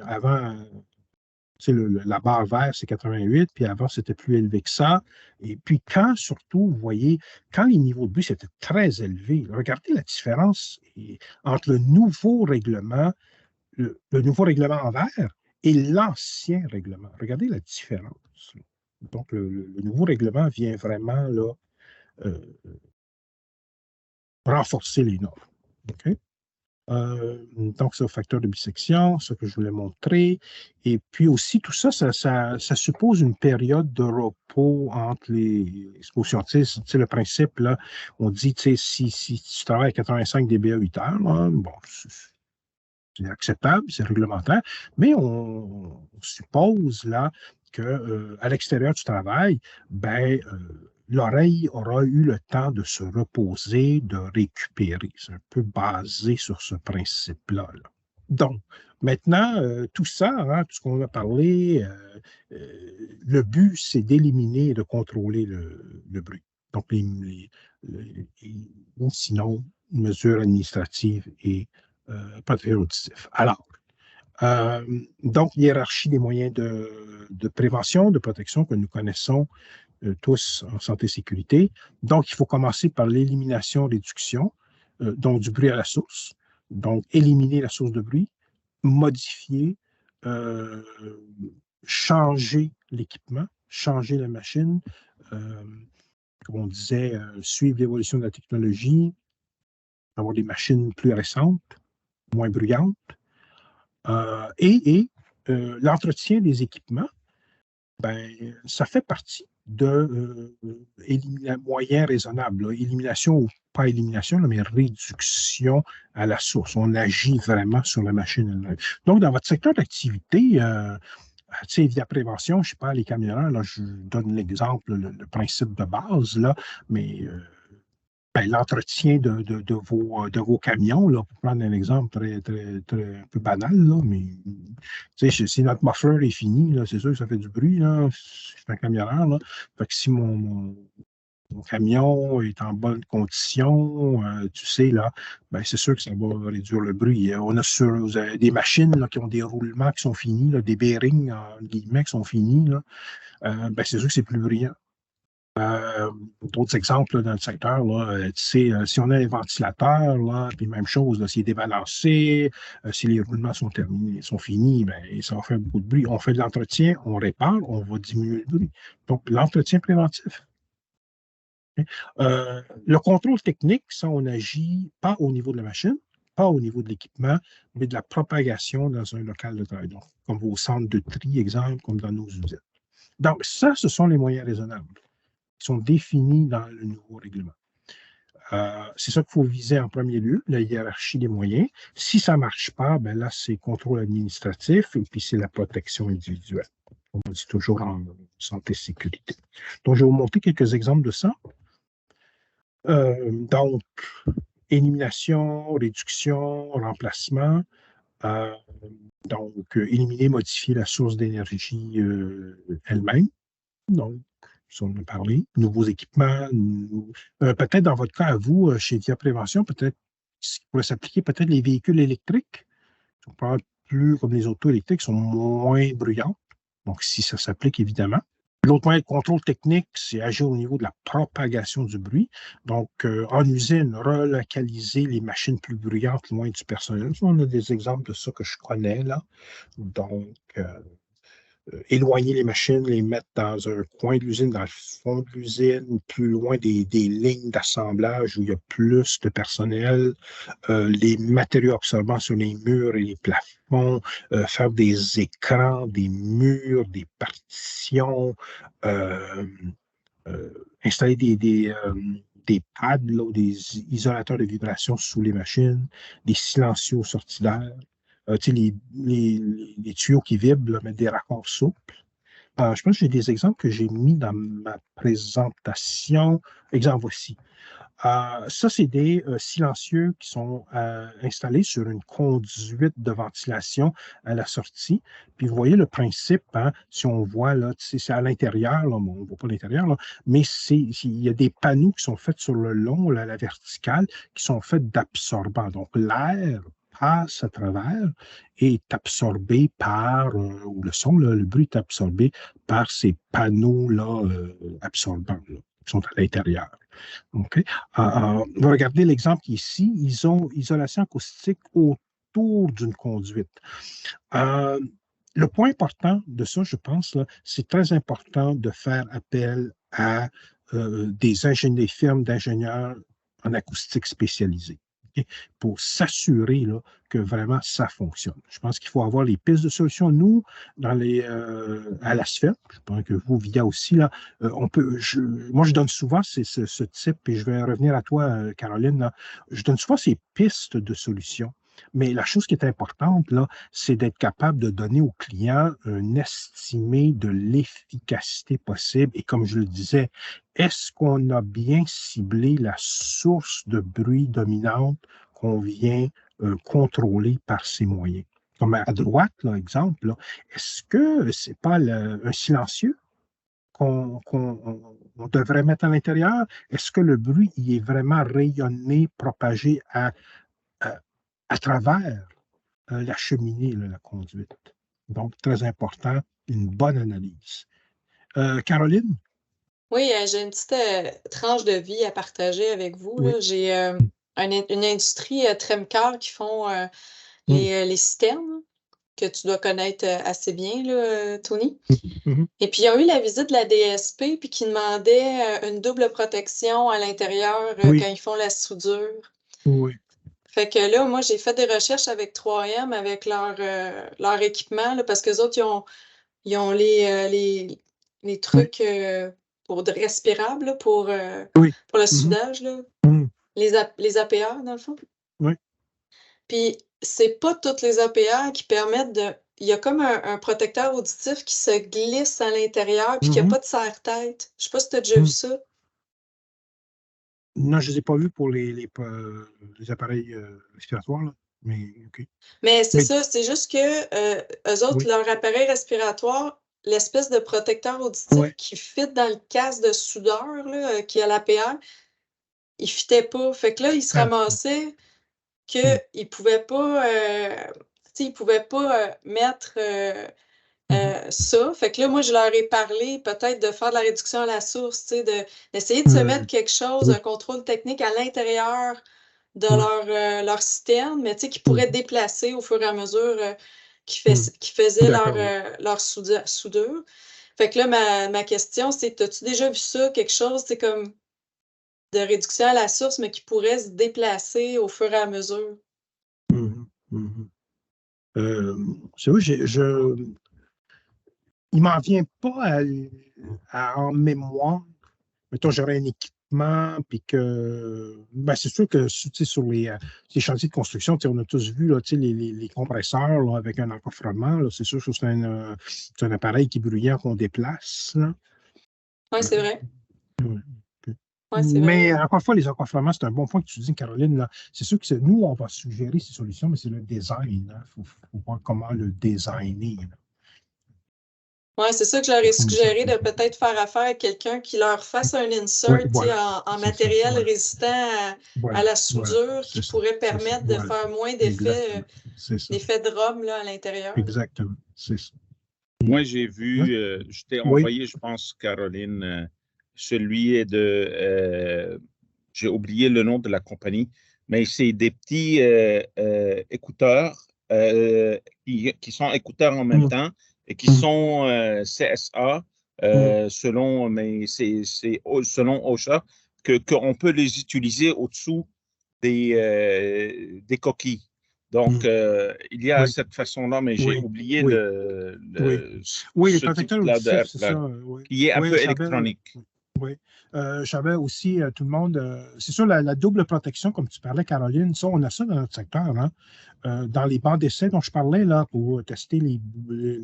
Avant, la barre verte, c'est 88, puis avant, c'était plus élevé que ça. Et puis, surtout, vous voyez, quand les niveaux de bruit, c'était très élevé, regardez la différence entre le nouveau règlement en vert et l'ancien règlement. Regardez la différence. Donc, le nouveau règlement vient vraiment renforcer les normes. Okay? Donc, c'est le facteur de bisection, ce que je voulais montrer. Et puis aussi, tout ça, ça suppose une période de repos entre les expositions. Tu sais, le principe, là, on dit, tu sais, si tu travailles à 85 dBA 8 heures, bon, c'est acceptable, c'est réglementaire, mais on suppose là qu'à l'extérieur du travail, l'oreille aura eu le temps de se reposer, de récupérer. C'est un peu basé sur ce principe-là. Donc, maintenant, tout ça, tout ce qu'on a parlé, le but, c'est d'éliminer et de contrôler le bruit. Donc, sinon, une mesure administrative et pas très auditif. Alors, donc, hiérarchie des moyens de prévention, de protection que nous connaissons tous en santé et sécurité. Donc, il faut commencer par l'élimination, réduction. donc du bruit à la source, donc éliminer la source de bruit, modifier, changer l'équipement, changer la machine, comme on disait, suivre l'évolution de la technologie, avoir des machines plus récentes, moins bruyantes, et l'entretien des équipements, ben, ça fait partie de moyen raisonnable, là. Élimination ou pas élimination, là, mais réduction à la source. On agit vraiment sur la machine elle-même. Donc, dans votre secteur d'activité, tu sais, via prévention, je ne sais pas, les camionneurs, là, je donne l'exemple, le principe de base, là, mais ben, l'entretien de vos camions, là, pour prendre un exemple très un peu banal, là, mais si notre muffler est fini, là, c'est sûr que ça fait du bruit, là. Je suis un camionneur, là. Fait que si mon camion est en bonne condition, tu sais, là, ben, c'est sûr que ça va réduire le bruit. On a des machines là, qui ont des roulements qui sont finis, là, des bearings, en guillemets, qui sont finis, là. Ben, c'est sûr que c'est plus brillant. D'autres exemples là, dans le secteur, là, tu sais, si on a un ventilateur, là, puis même chose, là, s'il est débalancé, si les roulements sont terminés, sont finis, ben, ça va faire beaucoup de bruit. On fait de l'entretien, on répare, on va diminuer le bruit. Donc, l'entretien préventif. Le contrôle technique, ça, on agit pas au niveau de la machine, pas au niveau de l'équipement, mais de la propagation dans un local de travail. Donc, comme vos centres de tri, exemple, comme dans nos usines. Donc, ça, ce sont les moyens raisonnables qui sont définis dans le nouveau règlement. C'est ça qu'il faut viser en premier lieu, la hiérarchie des moyens. Si ça ne marche pas, ben là, c'est contrôle administratif et puis c'est la protection individuelle. On dit toujours en santé et sécurité. Donc, je vais vous montrer quelques exemples de ça. Donc, élimination, réduction, remplacement. Donc, éliminer, modifier la source d'énergie elle-même. Donc, ça, on en a parlé. Nouveaux équipements. Peut-être dans votre cas, à vous, chez Via Prévention, peut-être ce qui pourrait s'appliquer, peut-être les véhicules électriques. Qui sont pas plus comme les autos électriques, sont moins bruyants. Donc, si ça s'applique, évidemment. L'autre moyen de contrôle technique, c'est agir au niveau de la propagation du bruit. Donc, en usine, relocaliser les machines plus bruyantes loin du personnel. On a des exemples de ça que je connais, là. Donc, éloigner les machines, les mettre dans un coin de l'usine, dans le fond de l'usine, plus loin des lignes d'assemblage où il y a plus de personnel, les matériaux absorbants sur les murs et les plafonds, faire des écrans, des murs, des partitions, installer des pads, là, des isolateurs de vibration sous les machines, des silencieux aux sorties d'air. Tu sais, les tuyaux qui vibrent, là, mettre des raccords souples. Je pense que j'ai des exemples que j'ai mis dans ma présentation. Exemple, voici. Ça, c'est des silencieux qui sont installés sur une conduite de ventilation à la sortie. Puis vous voyez le principe, hein, si on voit, là, c'est à l'intérieur, là, bon, on ne voit pas l'intérieur, là, mais il y a des panneaux qui sont faits sur le long, là, la verticale, qui sont faits d'absorbants. Donc, l'air passe à travers et est absorbé par, ou le son, là, le bruit est absorbé par ces panneaux-là absorbants, là, qui sont à l'intérieur. Okay. On va regarder l'exemple ici. Ils ont isolation acoustique autour d'une conduite. Le point important de ça, je pense, c'est très important de faire appel à des firmes d'ingénieurs en acoustique spécialisés. Okay, pour s'assurer que vraiment ça fonctionne. Je pense qu'il faut avoir les pistes de solutions. Nous, à la SFET, je pense que vous, VIA aussi, là, moi, je donne souvent ce type, et je vais revenir à toi, Caroline, là, je donne souvent ces pistes de solutions. Mais la chose qui est importante, là, c'est d'être capable de donner au client un estimé de l'efficacité possible. Et comme je le disais, est-ce qu'on a bien ciblé la source de bruit dominante qu'on vient contrôler par ces moyens? Comme à droite, là, exemple, là, est-ce que ce n'est pas un silencieux qu'on devrait mettre à l'intérieur? Est-ce que le bruit y est vraiment rayonné, propagé à travers la cheminée, là, la conduite? Donc, très important, une bonne analyse. Caroline? Oui, j'ai une petite tranche de vie à partager avec vous. Oui. Là. une industrie Tremcar qui font les citernes, que tu dois connaître assez bien, là, Tony. Et puis, ils ont eu la visite de la DSP, puis qui demandait une double protection à l'intérieur Oui. quand ils font la soudure. Oui. Fait que là, moi, j'ai fait des recherches avec 3M, avec leur équipement, là, parce qu'eux autres, ils ont les trucs pour de respirables, là, pour le soudage, là. Les APA, dans le fond. Oui. Puis, c'est pas toutes les APA qui permettent de... Il y a comme un protecteur auditif qui se glisse à l'intérieur, puis qu'il n'y a pas de serre-tête. Je sais pas si tu as déjà vu ça. Non, je ne les ai pas vus pour les appareils respiratoires, là. Mais OK. Mais c'est ça, c'est juste que eux autres, leur appareil respiratoire, l'espèce de protecteur auditif qui fit dans le casque de soudeur, là, qui a l'APA, il ne fitait pas. Fait que là, il se ramassait qu'ils ne pouvaient pas, mettre ça. Fait que là, moi, je leur ai parlé peut-être de faire de la réduction à la source, d'essayer de se mettre quelque chose, un contrôle technique à l'intérieur de leur citerne, mais qui pourrait déplacer au fur et à mesure qu'ils faisaient leur soudure. Fait que là, ma question, c'est, as-tu déjà vu ça, quelque chose, comme de réduction à la source, mais qui pourrait se déplacer au fur et à mesure? C'est vrai, il m'en vient pas en mémoire. Mettons, j'aurais un équipement, puis que... Ben, c'est sûr que sur les chantiers de construction, on a tous vu là, les compresseurs là, avec un encofrement. C'est sûr que c'est un appareil qui est bruyant qu'on déplace. Oui, c'est vrai. Ouais, mais encore une fois, les encofrements, c'est un bon point que tu dis, Caroline. C'est sûr que nous, on va suggérer ces solutions, mais c'est le design. Il faut voir comment le designer. Oui, c'est ça que je leur ai suggéré, de peut-être faire affaire à quelqu'un qui leur fasse un insert en matériel résistant à la soudure, qui pourrait permettre de faire moins d'effets de rhum là, à l'intérieur. Exactement, c'est ça. Moi, j'ai vu, je t'ai envoyé, je pense, Caroline, celui de... j'ai oublié le nom de la compagnie, mais c'est des petits écouteurs qui sont écouteurs en même temps et qui sont CSA selon OSHA, qu'on peut les utiliser au-dessous des coquilles. Donc, il y a cette façon-là, mais j'ai oublié le protecteur auditif, c'est ça. Qui est un peu électronique. Oui. J'avais aussi tout le monde. C'est sûr, la double protection, comme tu parlais, Caroline, ça, on a ça dans notre secteur. Hein? Dans les bancs d'essai dont je parlais, là, pour tester les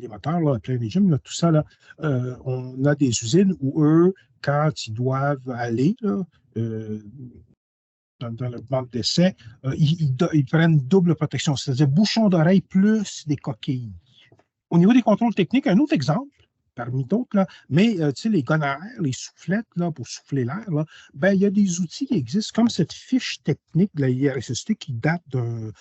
moteurs là, à plein régime, là, tout ça, là, on a des usines où eux, quand ils doivent aller là, dans le banc d'essai, ils prennent double protection, c'est-à-dire bouchon d'oreille plus des coquilles. Au niveau des contrôles techniques, un autre exemple, parmi d'autres, là, mais les gonaires, les soufflettes là, pour souffler l'air, ben, il y a des outils qui existent, comme cette fiche technique de la IRSST qui date de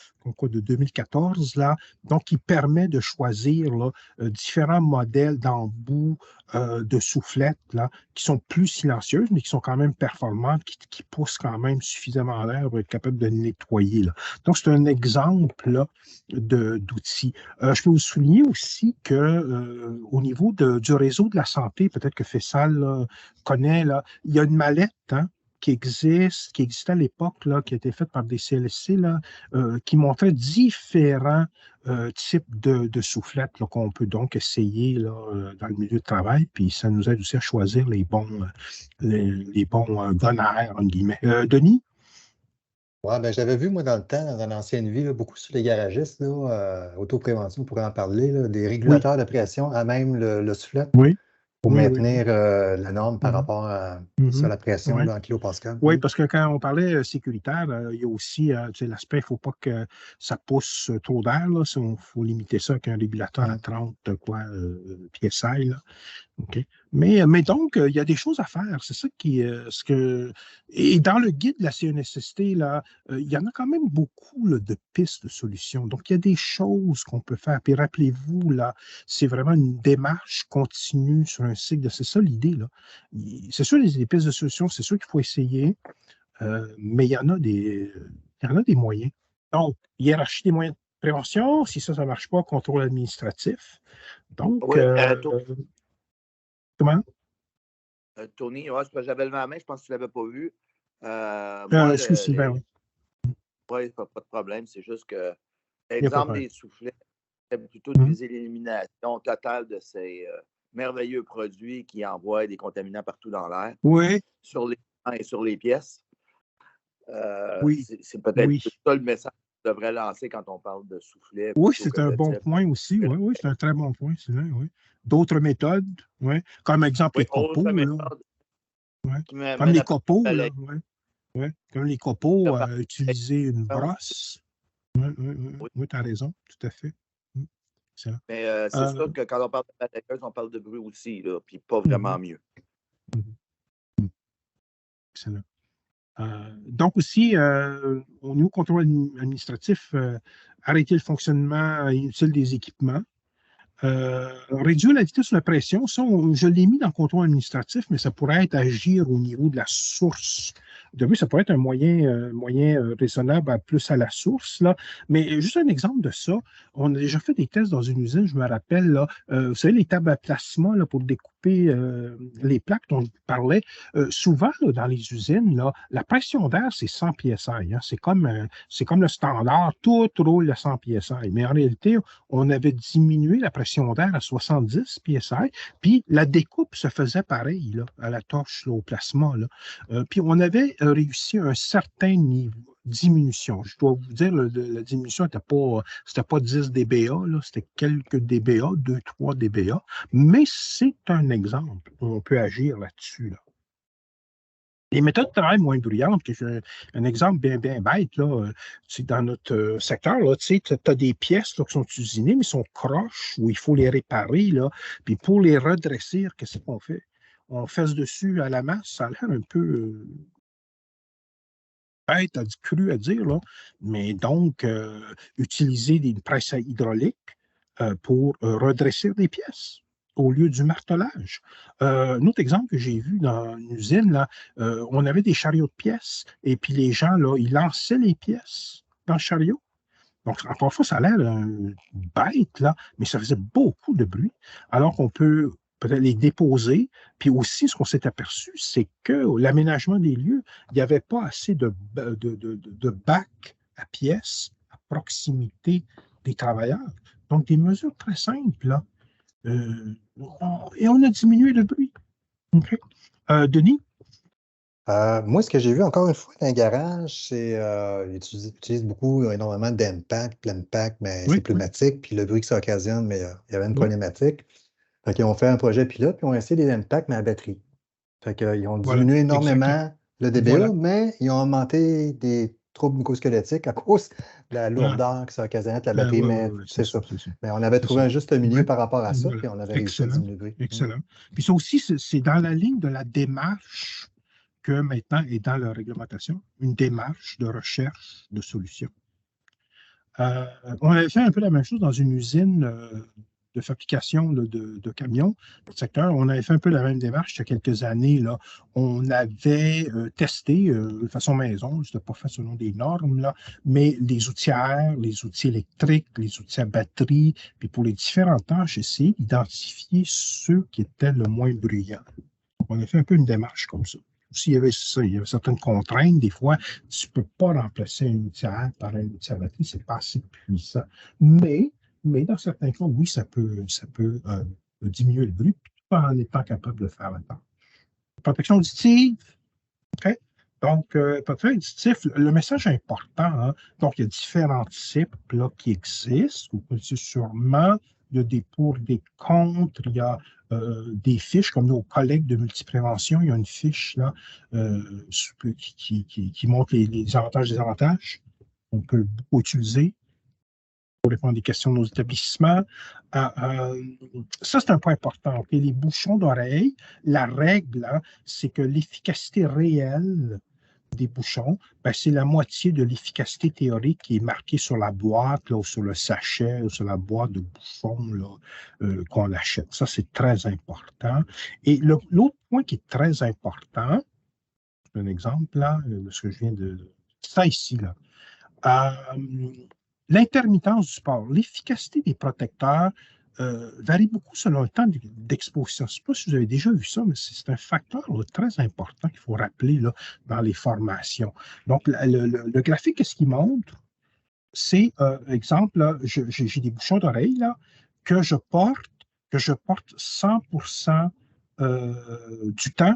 2014, là, donc qui permet de choisir là, différents modèles d'embouts de soufflettes là, qui sont plus silencieuses, mais qui sont quand même performantes, qui poussent quand même suffisamment l'air pour être capable de nettoyer. Là. Donc, c'est un exemple là, d'outils. Je peux vous souligner aussi que au niveau du réseau de la santé, peut-être que Fessal connaît, là, il y a une mallette qui existait à l'époque, là, qui a été faite par des CLSC, là, qui montrait différents types de soufflettes qu'on peut donc essayer là, dans le milieu de travail, puis ça nous aide aussi à choisir les bons gonaires, en guillemets. Denis? Oui, ben, j'avais vu, moi, dans le temps, dans l'ancienne vie, là, beaucoup sur les garagistes, autoprévention, on pourrait en parler, là, des régulateurs de pression à même le soufflette. Pour maintenir la norme par rapport à la pression en kilopascal. Oui, parce que quand on parlait sécuritaire, il y a aussi l'aspect, il ne faut pas que ça pousse trop d'air. Il faut limiter ça avec un régulateur à 30 PSI. Okay. Mais donc, il y a des choses à faire. C'est ça qui et dans le guide de la CNSST, là, il y en a quand même beaucoup là, de pistes de solutions. Donc, il y a des choses qu'on peut faire. Puis rappelez-vous, là, c'est vraiment une démarche continue sur un cycle. C'est ça l'idée, là. C'est sûr, les pistes de solutions, c'est sûr qu'il faut essayer. mais il y en a des moyens. Donc, hiérarchie des moyens de prévention, si ça ne marche pas, contrôle administratif. Donc, Oui, comment? Tony, ouais, j'avais levé la main, je pense que tu ne l'avais pas vu. Excuse, Sylvain, oui. Oui, pas de problème, c'est juste que l'exemple des soufflets, c'est plutôt de viser l'élimination totale de ces merveilleux produits qui envoient des contaminants partout dans l'air. Oui. Sur les gens et sur les pièces. Oui. C'est peut-être ça le message qu'on devrait lancer quand on parle de soufflet. Oui, c'est un bon point aussi. Oui, c'est un très bon point, Sylvain, oui. D'autres méthodes, oui. Comme exemple, les copeaux. Comme les copeaux, là. Oui. Comme les copeaux, utiliser une brosse. Oui, tu as raison, tout à fait. Mais c'est sûr que quand on parle de balayeuse, on parle de bruit aussi, là, puis pas vraiment mieux. Excellent. Donc aussi, au niveau contrôle administratif, arrêter le fonctionnement inutile des équipements. Réduire la vitesse ou la pression, ça, je l'ai mis dans le contrôle administratif, mais ça pourrait être agir au niveau de la source. De plus, ça pourrait être un moyen raisonnable plus à la source, là. Mais juste un exemple de ça, on a déjà fait des tests dans une usine, je me rappelle, là, vous savez, les tables à plasma là, pour découper les plaques dont je parlais. Souvent, là, dans les usines, là, la pression d'air, c'est 100 PSI. Hein. C'est comme le standard, tout roule à 100 PSI. Mais en réalité, on avait diminué la pression d'air à 70 PSI, puis la découpe se faisait pareil, là, à la torche, là, au plasma. Puis on avait réussi un certain niveau de diminution. Je dois vous dire, la diminution n'était pas 10 dBA, c'était quelques dBA, 2-3 dBA, mais c'est un exemple où on peut agir là-dessus. Là. Les méthodes de travail moins bruyantes, un exemple bien bête, là, dans notre secteur, tu as des pièces là, qui sont usinées, mais sont croches, où il faut les réparer. Là, puis pour les redresser, qu'est-ce qu'on fait? On fesse dessus à la masse, ça a l'air un peu bête, cru à dire, là, mais donc utiliser une presse hydraulique pour redresser des pièces au lieu du martelage. Un autre exemple que j'ai vu dans une usine, là, on avait des chariots de pièces et puis les gens, là, ils lançaient les pièces dans le chariot. Donc, encore une fois, ça a l'air bête, là, mais ça faisait beaucoup de bruit. Alors qu'on peut peut-être les déposer. Puis aussi, ce qu'on s'est aperçu, c'est que l'aménagement des lieux, il n'y avait pas assez de bacs à pièces à proximité des travailleurs. Donc, des mesures très simples, là. Et on a diminué le bruit. Okay. Denis? Moi, ce que j'ai vu encore une fois dans le garage, c'est qu'ils utilisent énormément d'impact. L'impact, mais c'est pneumatique, puis le bruit que ça occasionne, mais il y avait une problématique. Fait qu'ils ont fait un projet pilote, puis ils ont essayé des impacts, mais à batterie. Fait qu'ils ont diminué énormément le dBA, mais ils ont augmenté des troubles musculosquelettiques à cause de la lourdeur que ça occasionnait la batterie, mais c'est ça. Mais on avait trouvé un juste milieu par rapport à ça, puis on avait réussi à diminuer le bruit. Excellent. Puis ça aussi, c'est dans la ligne de la démarche que maintenant est dans la réglementation, une démarche de recherche de solutions. On avait fait un peu la même chose dans une usine de fabrication de camions, le secteur. On avait fait un peu la même démarche il y a quelques années. Là. On avait testé de façon maison, ce n'était pas fait selon des normes, là, mais les outillères, les outils électriques, les outils à batterie, puis pour les différentes tâches, essayer d'identifier ceux qui étaient le moins bruyants. Donc, on a fait un peu une démarche comme ça. Aussi, il y avait certaines contraintes. Des fois, tu ne peux pas remplacer un outillère par un outil à batterie, ce n'est pas assez puissant. Mais dans certains cas, oui, ça peut diminuer le bruit tout en étant capable de faire la tâche. Protection auditive. OK? Donc, protection auditive, le message est important. Hein? Donc, il y a différents types là, qui existent. Vous connaissez sûrement, il y a des pour, des contre, il y a des fiches comme nos collègues de multiprévention. Il y a une fiche là, qui montre les avantages et les désavantages. On peut beaucoup utiliser pour répondre à des questions de nos établissements. Ça, c'est un point important. Okay? Les bouchons d'oreille, la règle, hein, c'est que l'efficacité réelle des bouchons, ben, c'est la moitié de l'efficacité théorique qui est marquée sur la boîte, là, ou sur le sachet, ou sur la boîte de bouchons qu'on achète. Ça, c'est très important. Et l'autre point qui est très important, un exemple là, de ce que je viens de... Ça ici, là. L'intermittence du sport, l'efficacité des protecteurs varie beaucoup selon le temps d'exposition. Je ne sais pas si vous avez déjà vu ça, mais c'est un facteur là, très important qu'il faut rappeler là, dans les formations. Donc, le graphique, qu'est-ce qu'il montre? C'est, exemple, là, j'ai des bouchons d'oreille là, que je porte 100% du temps.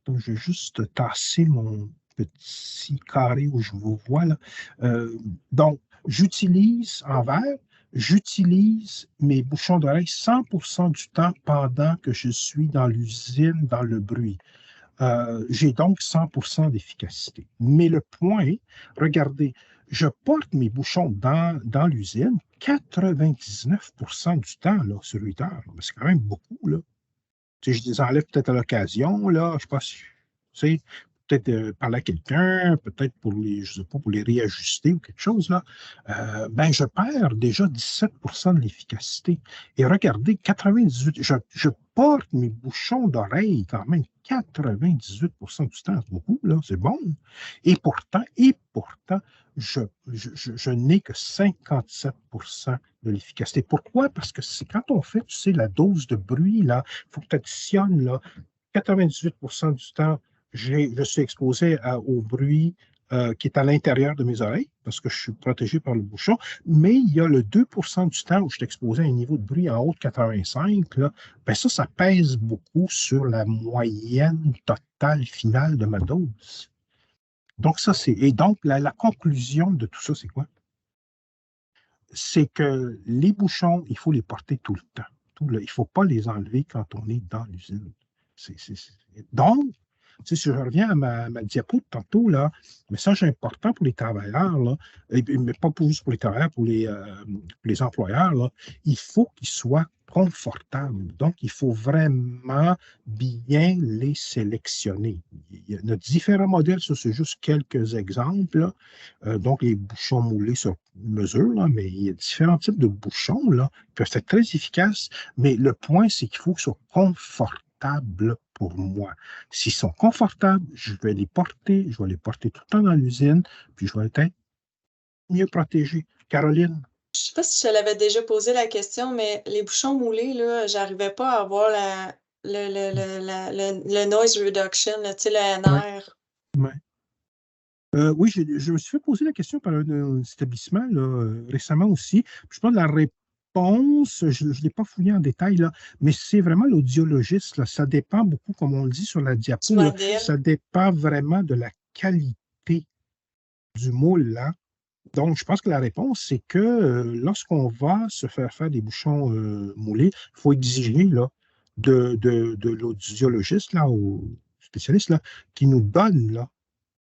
Donc, je vais juste tasser mon petit carré où je vous vois là. Donc, j'utilise mes bouchons d'oreille 100% du temps pendant que je suis dans l'usine, dans le bruit. J'ai donc 100% d'efficacité. Mais le point, regardez, je porte mes bouchons dans l'usine 99% du temps là, sur 8 heures. C'est quand même beaucoup, là. Tu sais, je les enlève peut-être à l'occasion, là, je sais pas si, tu sais, peut-être parler à quelqu'un, peut-être pour les, je sais pas, pour les réajuster ou quelque chose, là, ben, je perds déjà 17% de l'efficacité. Et regardez, 98, je porte mes bouchons d'oreille quand même 98% du temps, c'est beaucoup, là, c'est bon. Et pourtant, je n'ai que 57% de l'efficacité. Pourquoi? Parce que c'est quand on fait, tu sais, la dose de bruit, là, il faut que tu additionnes, là, 98% du temps, je suis exposé au bruit qui est à l'intérieur de mes oreilles, parce que je suis protégé par le bouchon, mais il y a le 2% du temps où je suis exposé à un niveau de bruit en haut de 85, là, ben ça pèse beaucoup sur la moyenne totale finale de ma dose. Donc, ça, c'est. Et donc, la conclusion de tout ça, c'est quoi? C'est que les bouchons, il faut les porter tout le temps. Il ne faut pas les enlever quand on est dans l'usine. Donc, si je reviens à ma diapo de tantôt, là, message important pour les travailleurs, là, mais pas juste pour les travailleurs, pour les employeurs, là, il faut qu'ils soient confortables. Donc, il faut vraiment bien les sélectionner. Il y a différents modèles, ça c'est juste quelques exemples. Donc, les bouchons moulés sur mesure, là, mais il y a différents types de bouchons là, qui peuvent être très efficaces, mais le point, c'est qu'il faut qu'ils soient confortables pour moi. S'ils sont confortables, je vais les porter tout le temps dans l'usine, puis je vais être mieux protégé. Caroline? Je ne sais pas si je l'avais déjà posé la question, mais les bouchons moulés, là, j'arrivais pas à avoir le noise reduction, tu sais, le NR. Ouais. Oui, je me suis fait poser la question par un établissement là, récemment aussi. Je pense que la réponse, je ne l'ai pas fouillé en détail, là, mais c'est vraiment l'audiologiste. Là. Ça dépend beaucoup, comme on le dit sur la diapo, là, ça dépend vraiment de la qualité du moule. Là. Donc, je pense que la réponse, c'est que lorsqu'on va se faire des bouchons moulés, il faut exiger là, de l'audiologiste, là, au spécialiste, là, qui nous donne là,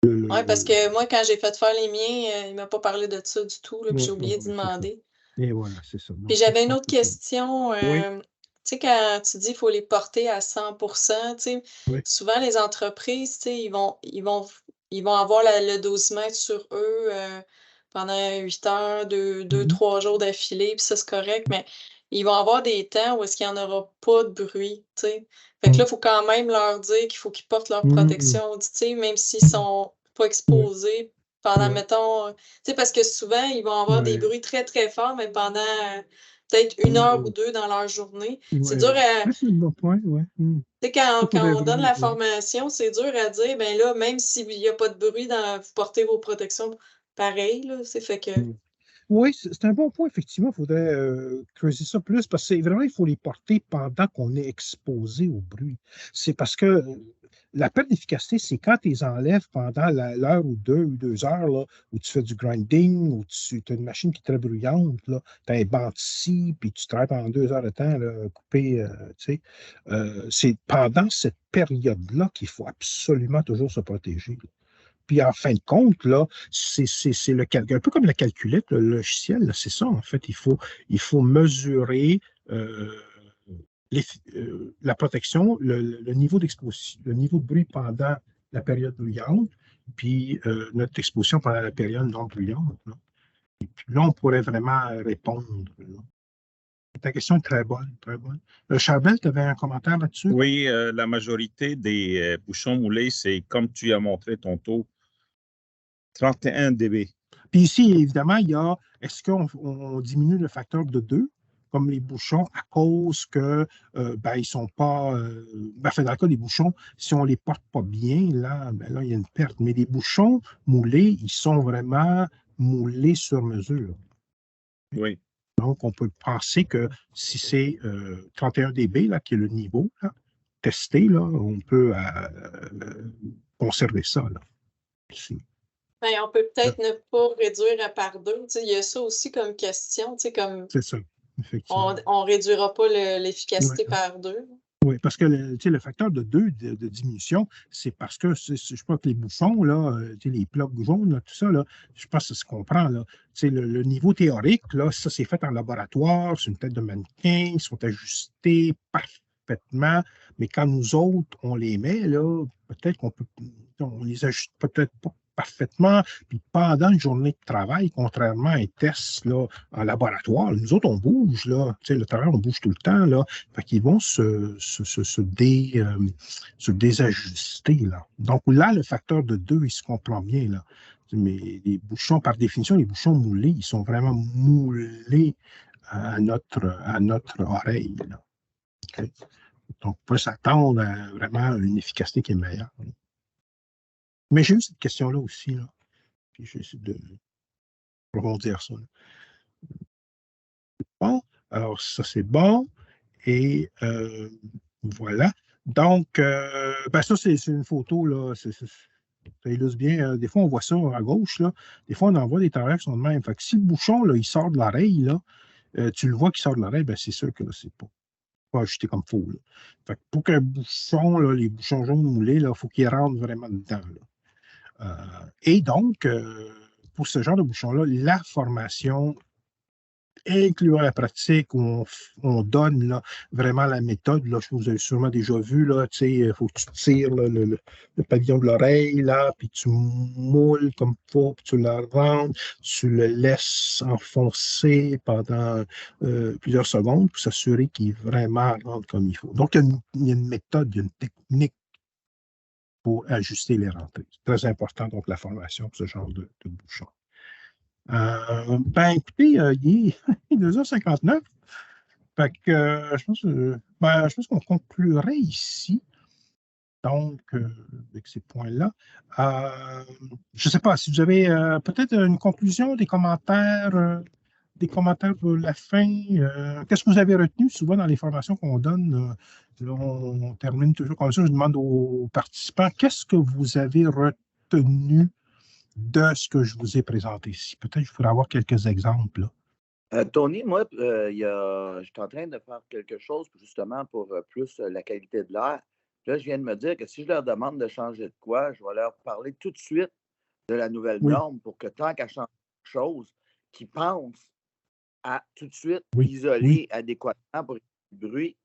oui, parce que moi, quand j'ai fait faire les miens, il ne m'a pas parlé de ça du tout, là, puis j'ai oublié d'y demander. Et voilà, c'est ça. Puis j'avais une autre question. Tu sais, quand tu dis qu'il faut les porter à 100%, tu sais, souvent les entreprises, tu sais, ils vont avoir le dosimètre sur eux pendant 8 heures, 2-3 jours d'affilée, puis ça, c'est correct, mais ils vont avoir des temps où est-ce qu'il n'y en aura pas de bruit, tu sais. Fait que là, il faut quand même leur dire qu'il faut qu'ils portent leur protection auditive, même s'ils ne sont pas exposés pendant, mettons, tu sais, parce que souvent, ils vont avoir des bruits très, très forts, mais pendant peut-être 1 heure ou 2 dans leur journée. C'est dur à... C'est un bon point, oui. Tu sais, quand on donne la formation, c'est dur à dire, ben là, même s'il n'y a pas de bruit, vous portez vos protections pareil, là, c'est fait que... Oui, c'est un bon point, effectivement. Il faudrait creuser ça plus parce que vraiment, il faut les porter pendant qu'on est exposé au bruit. C'est parce que la perte d'efficacité, c'est quand tu les enlèves pendant l'heure ou 2 heures là, où tu fais du grinding, où tu as une machine qui est très bruyante, tu as un banc ici, puis tu travailles pendant 2 heures de temps, là, coupé, tu sais. C'est pendant cette période-là qu'il faut absolument toujours se protéger. Là. Puis en fin de compte, là, c'est un peu comme la calculette, le logiciel, c'est ça, en fait. Il faut mesurer la protection, le niveau d'exposition, le niveau de bruit pendant la période bruyante, puis notre exposition pendant la période non bruyante. Là. Et puis là, on pourrait vraiment répondre. Là. Ta question est très bonne, très bonne. Charbel, tu avais un commentaire là-dessus? Oui, la majorité des bouchons moulés, c'est comme tu as montré tantôt, 31 dB. Puis ici, évidemment, il y a, est-ce qu'on diminue le facteur de 2, comme les bouchons, à cause que ils sont pas, dans le cas des bouchons, si on les porte pas bien, là, là, il y a une perte. Mais les bouchons moulés, ils sont vraiment moulés sur mesure. Oui. Donc, on peut penser que si c'est 31 dB, là, qui est le niveau, là, testé, là, on peut conserver ça, là. Ben, on peut peut-être ne pas réduire par 2. Il y a ça aussi comme question. Comme c'est ça, effectivement. On ne réduira pas l'efficacité par 2. Oui, parce que le facteur de 2 de diminution, c'est parce que je crois que les bouchons, là, les plugs jaunes, là, tout ça, là, je pense que ça se comprend. Là. Le niveau théorique, là, ça c'est fait en laboratoire, c'est une tête de mannequin, ils sont ajustés parfaitement, mais quand nous autres, on les met, là, peut-être on les ajuste peut-être pas parfaitement, puis pendant une journée de travail, contrairement à un test là, en laboratoire, nous autres, on bouge, là, le travail, on bouge tout le temps, là, fait qu'ils vont se désajuster, là. Donc là, le facteur de 2, il se comprend bien, là. Mais les bouchons, par définition, les bouchons moulés, ils sont vraiment moulés à notre oreille, là. Okay? Donc, on peut s'attendre à vraiment une efficacité qui est meilleure. Mais j'ai eu cette question-là aussi, là. Puis j'ai essayé de rebondir ça. Là. Bon, alors ça c'est bon. Et voilà. Donc, ça c'est une photo, là. Ça illustre bien. Des fois, on voit ça à gauche, là. Des fois, on en voit des travailleurs qui sont de même. Fait que si le bouchon, là, il sort de l'oreille, là, tu le vois qu'il sort de l'oreille, c'est sûr que là, c'est pas ajusté comme faux. Là. Fait que pour qu'un bouchon, là, les bouchons jaunes moulés, il faut qu'ils rentrent vraiment dedans. Là. Et donc, pour ce genre de bouchon-là, la formation incluant la pratique où on donne là, vraiment la méthode, là, vous avez sûrement déjà vu, il faut que tu tires là, le pavillon de l'oreille, là, puis tu moules comme il faut, puis tu le rentres, tu le laisses enfoncer pendant plusieurs secondes pour s'assurer qu'il vraiment rentre comme il faut. Donc, il y a une méthode, il y a une technique pour ajuster les rentrées. C'est très important, donc, la formation pour ce genre de bouchon. Écoutez, il est 2h59. Fait que je pense qu'on conclurait ici. Donc, avec ces points-là. Je ne sais pas si vous avez peut-être une conclusion, des commentaires pour la fin. Qu'est-ce que vous avez retenu souvent dans les formations qu'on donne? On termine toujours comme ça. Je demande aux participants, qu'est-ce que vous avez retenu de ce que je vous ai présenté ici? Peut-être que je pourrais avoir quelques exemples. Tony, moi, je suis en train de faire quelque chose justement pour plus la qualité de l'air. Là, je viens de me dire que si je leur demande de changer de quoi, je vais leur parler tout de suite de la nouvelle norme pour que tant qu'à changer quelque chose, qu'ils pensent à tout de suite isoler adéquatement pour le bruit.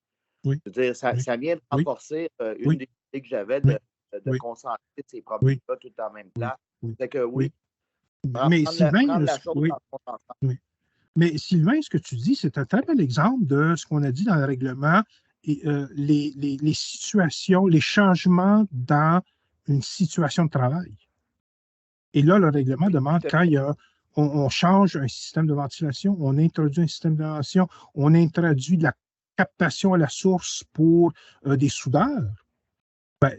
Oui. Je veux dire, ça vient de renforcer une des idées que j'avais de concentrer ces problèmes-là tout en même place. C'est que Mais Sylvain, Mais Sylvain, ce que tu dis, c'est un très bel exemple de ce qu'on a dit dans le règlement, et, les situations, les changements dans une situation de travail. Et là, le règlement demande quand on change un système de ventilation, on introduit un système de ventilation, on introduit de la captation à la source pour des soudeurs.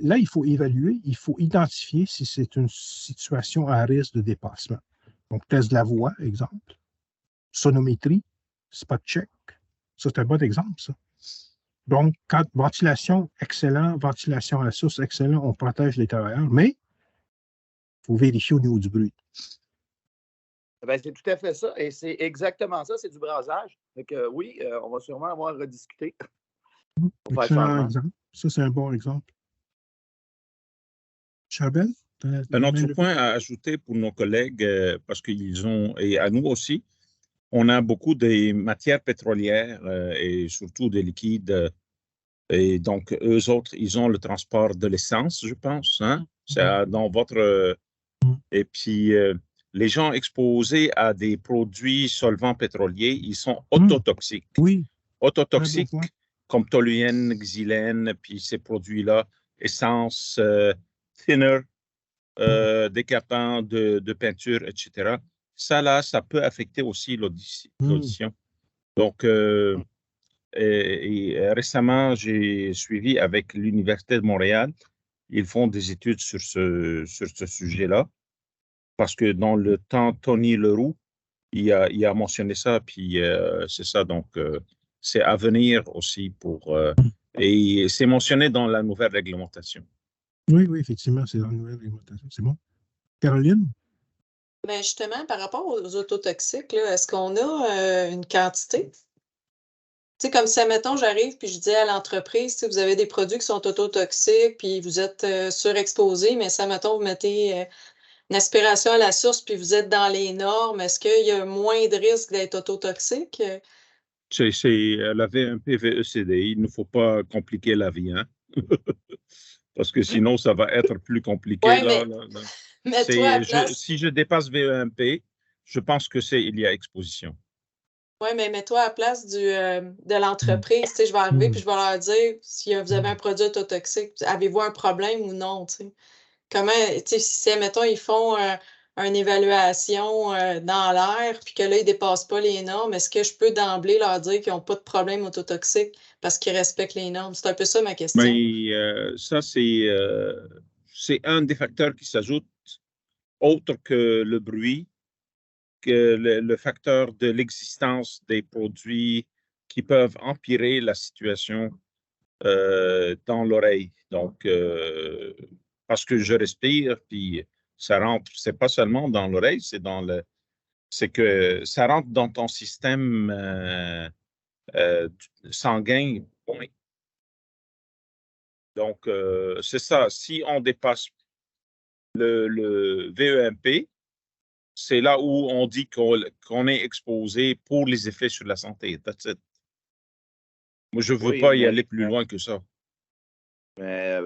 Là, il faut évaluer, il faut identifier si c'est une situation à risque de dépassement. Donc, test de la voix, exemple. Sonométrie, spot check. Ça, c'est un bon exemple, ça. Donc, quand ventilation, excellent, ventilation à la source, excellent, on protège les travailleurs, mais il faut vérifier au niveau du bruit. C'est tout à fait ça, et c'est exactement ça, c'est du brasage. Donc, oui, on va sûrement avoir à rediscuter. Excellent exemple. Ça, c'est un bon exemple. Charbel? Un autre point à ajouter pour nos collègues, parce qu'ils ont, et à nous aussi, on a beaucoup de matières pétrolières et surtout des liquides. Et donc, eux autres, ils ont le transport de l'essence, je pense. Hein? C'est dans votre... Et puis, les gens exposés à des produits solvants pétroliers, ils sont autotoxiques. Oui. Autotoxiques comme toluène, xylène, puis ces produits-là, essence, thinner, décapant de peinture, etc. Ça, là, ça peut affecter aussi l'audition. Donc, récemment, j'ai suivi avec l'Université de Montréal. Ils font des études sur ce sujet-là. Parce que dans le temps, Tony Leroux, il a mentionné ça, puis c'est ça. Donc, c'est à venir aussi et c'est mentionné dans la nouvelle réglementation. Oui, effectivement, c'est dans la nouvelle réglementation. C'est bon. Caroline? Ben justement, par rapport aux autotoxiques, est-ce qu'on a une quantité? Tu sais, comme ça, mettons, j'arrive puis je dis à l'entreprise, vous avez des produits qui sont autotoxiques, puis vous êtes surexposés, mais ça, mettons, vous mettez une aspiration à la source, puis vous êtes dans les normes, est-ce qu'il y a moins de risque d'être autotoxique? C'est la VMP VECD. Il ne faut pas compliquer la vie, hein? Parce que sinon, ça va être plus compliqué. Ouais, là. Mais toi, à place... Si je dépasse VEMP, je pense il y a exposition. Oui, mais mets-toi à la place de l'entreprise. Je vais arriver puis je vais leur dire si vous avez un produit autotoxique, avez-vous un problème ou non? T'sais? Comment, si, mettons, ils font une évaluation dans l'air puis que là, ils ne dépassent pas les normes, est-ce que je peux d'emblée leur dire qu'ils n'ont pas de problème autotoxique parce qu'ils respectent les normes? C'est un peu ça ma question. Mais ça, c'est un des facteurs qui s'ajoute, autre que le bruit, que le facteur de l'existence des produits qui peuvent empirer la situation dans l'oreille. Donc, parce que je respire, puis ça rentre, c'est pas seulement dans l'oreille, c'est que ça rentre dans ton système sanguin. Point. Donc, c'est ça. Si on dépasse le VEMP, c'est là où on dit qu'on est exposé pour les effets sur la santé. That's it. Moi, je ne veux pas y aller plus loin que ça. Mais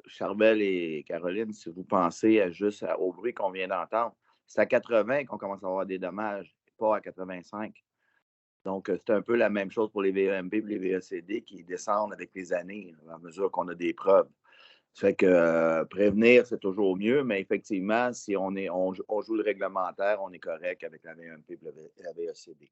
Charbel et Caroline, si vous pensez juste au bruit qu'on vient d'entendre, c'est à 80 qu'on commence à avoir des dommages, pas à 85. Donc, c'est un peu la même chose pour les VEMP et les VECD qui descendent avec les années, à mesure qu'on a des preuves. Ça fait que prévenir, c'est toujours mieux, mais effectivement, si on joue le réglementaire, on est correct avec la VEMP et la VECD.